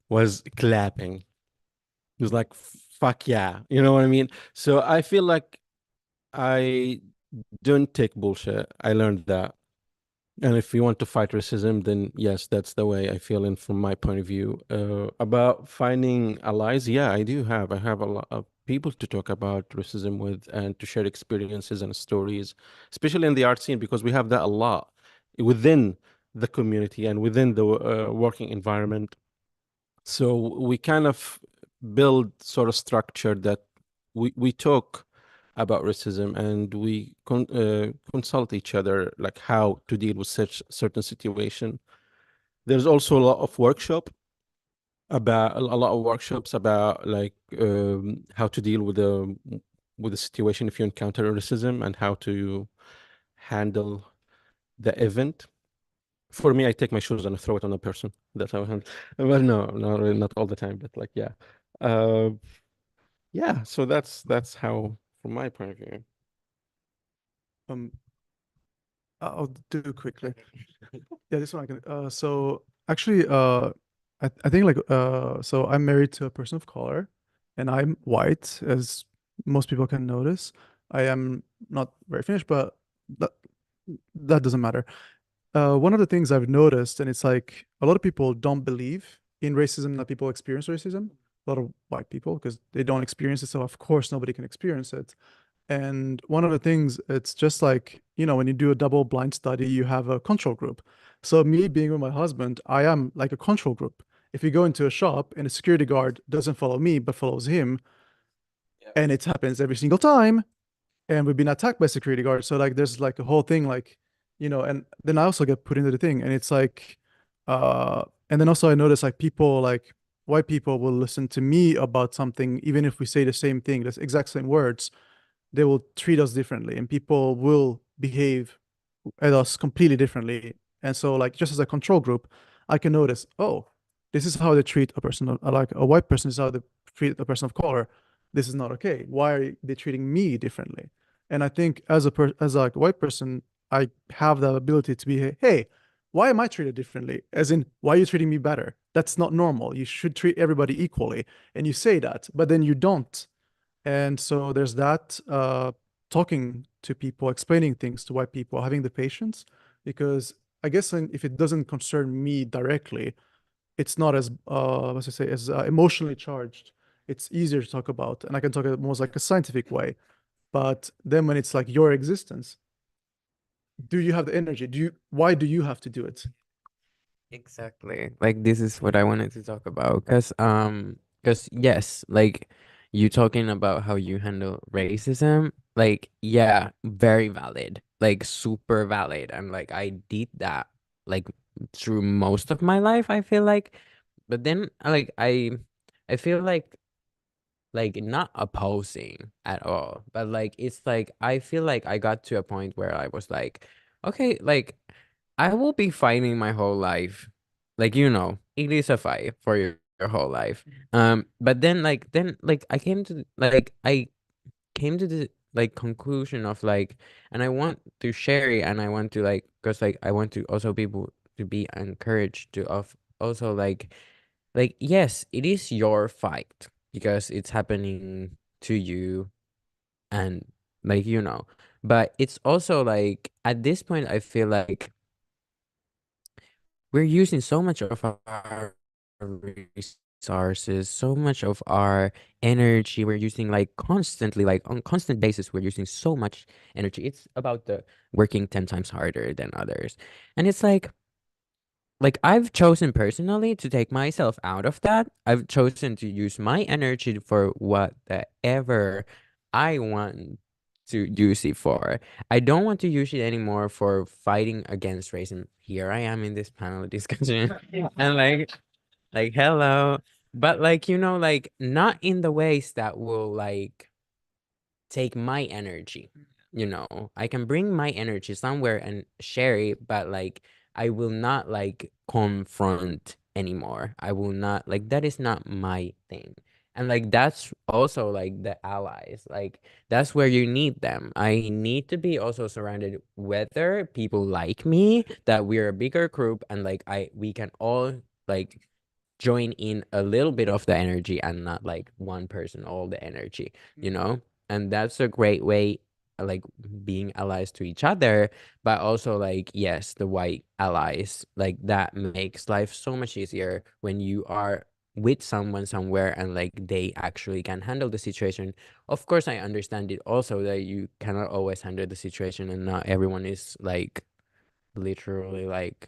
was clapping. It was like, fuck yeah, you know what I mean? So I feel like I don't take bullshit. I learned that. And if you want to fight racism, then yes, that's the way I feel. And from my point of view, about finding allies, yeah, I have a lot of people to talk about racism with and to share experiences and stories, especially in the art scene, because we have that a lot within the community and within the working environment. So we kind of build sort of structure that we talk about racism and we consult each other like how to deal with such certain situation. There's also a lot of workshops about like how to deal with the situation if you encounter racism and how to handle the event. For me, I take my shoes and I throw it on a person. That's how I handle. Well, no, really, not all the time, but like yeah, uh, yeah. So that's how, from my point of view. Um, I'll do it quickly. Yeah, this one I can. So actually, I think like so I'm married to a person of color, and I'm white, as most people can notice. I am not very Finnish, but that doesn't matter. One of the things I've noticed, and it's like a lot of people don't believe in racism, that people experience racism. A lot of white people, because they don't experience it, so of course nobody can experience it. And one of the things, it's just like, you know, when you do a double blind study, you have a control group. So me being with my husband, I am like a control group. If you go into a shop and a security guard doesn't follow me, but follows him, and it happens every single time, and we've been attacked by security guards. So like, there's like a whole thing, like, you know, and then I also get put into the thing, and it's like, and then also I notice like people, like white people will listen to me about something, even if we say the same thing, the exact same words, they will treat us differently, and people will behave at us completely differently. And so like, just as a control group, I can notice, oh, this is how they treat a person, like a white person is how they treat a person of color. This is not okay. Why are they treating me differently? And I think as a white person, I have the ability to be, hey, why am I treated differently? As in, why are you treating me better? That's not normal. You should treat everybody equally. And you say that, but then you don't. And so there's that, talking to people, explaining things to white people, having the patience, because I guess if it doesn't concern me directly, it's not as, what's I say, as emotionally charged. It's easier to talk about, and I can talk it more like a scientific way. But then when it's like your existence, do you have the energy? Why do you have to do it? Exactly. Like this is what I wanted to talk about. Cause yes, like you talking about how you handle racism, like yeah, very valid. Like super valid. And like I did that like through most of my life, I feel like. But then like I feel like not opposing at all, but like it's like I feel like I got to a point where I was like, okay, like I will be fighting my whole life. Like, you know, it is a fight for your whole life. But then I came to the like conclusion of like, and I want to share it, and I want to like, because like I want to also people to be encouraged to of also like yes, it is your fight because it's happening to you, and like, you know, But it's also like at this point, I feel like we're using so much of our resources, so much of our energy. We're using like constantly, like on constant basis, we're using so much energy. It's about the working 10 times harder than others. And it's like I've chosen personally to take myself out of that. I've chosen to use my energy for whatever I want to use it for. I don't want to use it anymore for fighting against racism. Here I am in this panel discussion and like hello, but like like not in the ways that will like take my energy. I can bring my energy somewhere and share it, but like I will not like confront anymore. I will not like that is not my thing. And like that's also like the allies. Like that's where you need them. I need to be also surrounded whether people like me, that we're a bigger group and like we can all like join in a little bit of the energy and not like one person all the energy, and that's a great way like being allies to each other, but also like yes, the white allies, like that makes life so much easier when you are with someone somewhere and like they actually can handle the situation. Of course, I understand it also that you cannot always handle the situation and not everyone is like literally like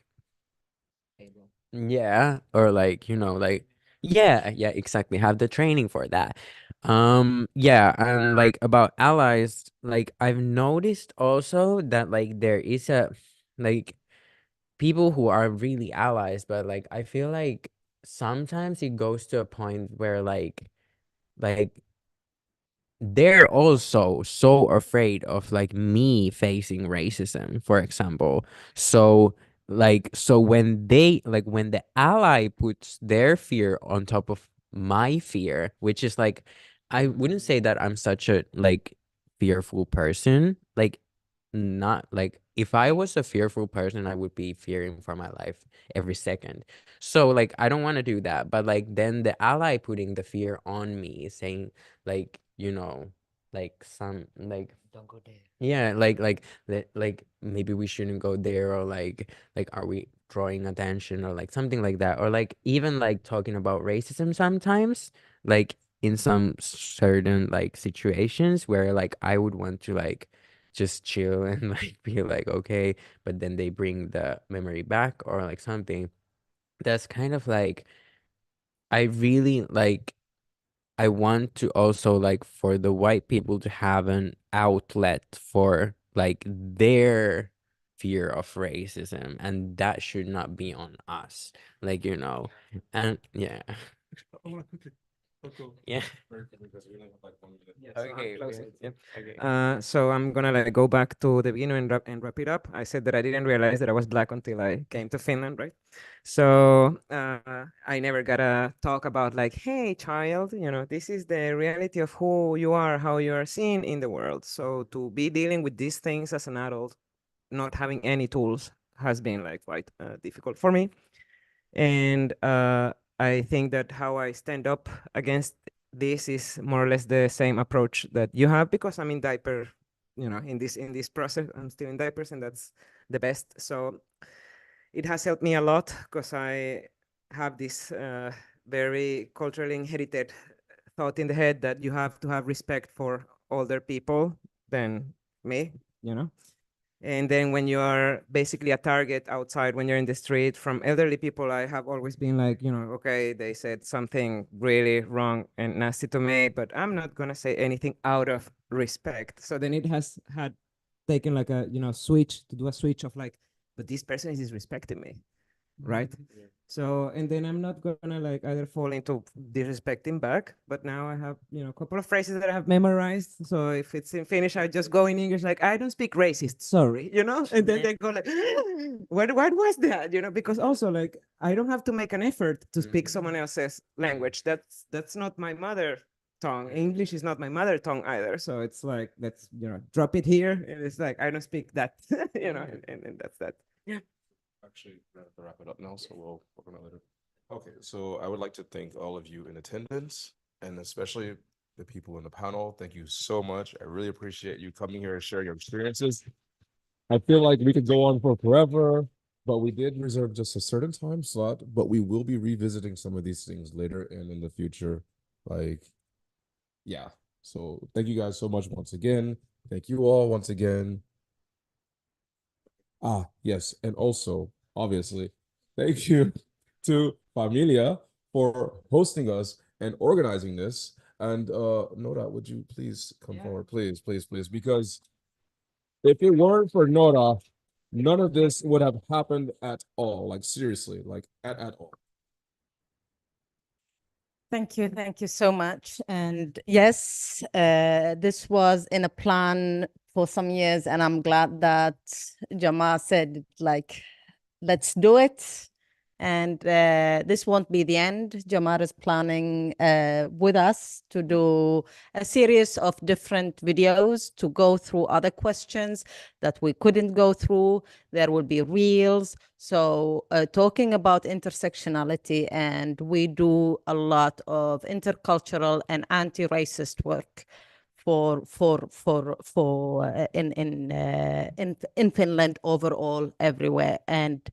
yeah, or like like yeah, exactly, have the training for that. Yeah, and like about allies, like I've noticed also that like there is a like people who are really allies, but like I feel like sometimes it goes to a point where like they're also so afraid of like me facing racism, for example. So when the ally puts their fear on top of my fear, which is like I wouldn't say that I'm such a like fearful person. Like not like if I was a fearful person, I would be fearing for my life every second. So like I don't want to do that. But like then the ally putting the fear on me, saying like like some like don't go there, yeah, like maybe we shouldn't go there, or like are we drawing attention or like something like that, or like even like talking about racism sometimes, like in some certain like situations where like I would want to like just chill and like be like okay, but then they bring the memory back or like something. That's kind of like I really like I want to also like for the white people to have an outlet for like their fear of racism, and that should not be on us, like and yeah. Yeah. Okay. Yep. Okay. So I'm gonna like go back to the beginning and wrap it up. I said that I didn't realize that I was black until I came to Finland, right? So I never got to talk about like, hey, child, this is the reality of who you are, how you are seen in the world. So to be dealing with these things as an adult, not having any tools, has been like quite difficult for me. And I think that how I stand up against this is more or less the same approach that you have, because I'm in diaper, in this process, I'm still in diapers, and that's the best. So it has helped me a lot because I have this very culturally inherited thought in the head that you have to have respect for older people than me, And then when you are basically a target outside, when you're in the street from elderly people, I have always been like, okay, they said something really wrong and nasty to me, but I'm not going to say anything out of respect. So then it has had taken like a, switch to do a switch of like, but this person is disrespecting me, right? Yeah. So, and then I'm not gonna like either fall into disrespecting back, but now I have, a couple of phrases that I have memorized. So if it's in Finnish, I just go in English, like, I don't speak racist, sorry, and then they go like, what was that? Because also like, I don't have to make an effort to speak someone else's language. That's not my mother tongue. English is not my mother tongue either. So it's like, let's, drop it here. And it's like, I don't speak that, and that's that. Yeah. Actually, we're gonna wrap it up now, so we'll work on it later. Okay, so I would like to thank all of you in attendance, and especially the people in the panel. Thank you so much. I really appreciate you coming here and sharing your experiences. I feel like we could go on for forever, but we did reserve just a certain time slot, but we will be revisiting some of these things later and in the future. Like, yeah. So thank you guys so much once again. Thank you all once again. Yes. And also, obviously, thank you to Familia for hosting us and organizing this. And Nora, would you please come forward? Please, please, please. Because if it weren't for Nora, none of this would have happened at all. Like, seriously, like at all. Thank you so much. And yes, this was in a plan for some years, and I'm glad that Jama said, like, let's do it. And this won't be the end. Jamar is planning with us to do a series of different videos to go through other questions that we couldn't go through. There will be reels. So talking about intersectionality, and we do a lot of intercultural and anti-racist work in Finland overall, everywhere. And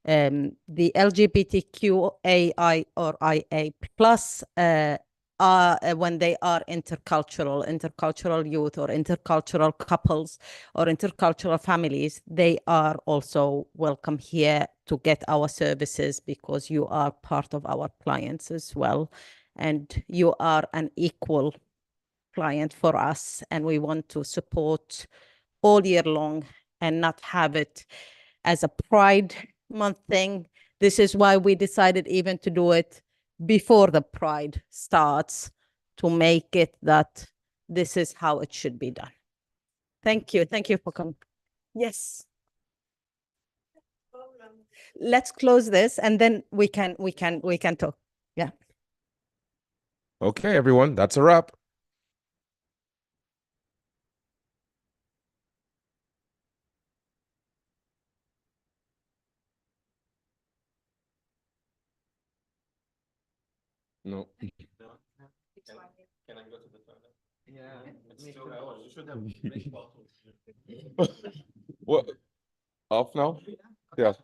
the LGBTQAI or IA plus when they are intercultural youth or intercultural couples or intercultural families, they are also welcome here to get our services, because you are part of our clients as well. And you are an equal client for us, and we want to support all year long and not have it as a Pride Month thing. This is why we decided even to do it before the Pride starts, to make it that this is how it should be done. Thank you for coming. Yes. Let's close this and then we can talk. Yeah. Okay, everyone, that's a wrap. No. Can I go to the toilet? Yeah. It's 2 hours. You should have. What? Off now?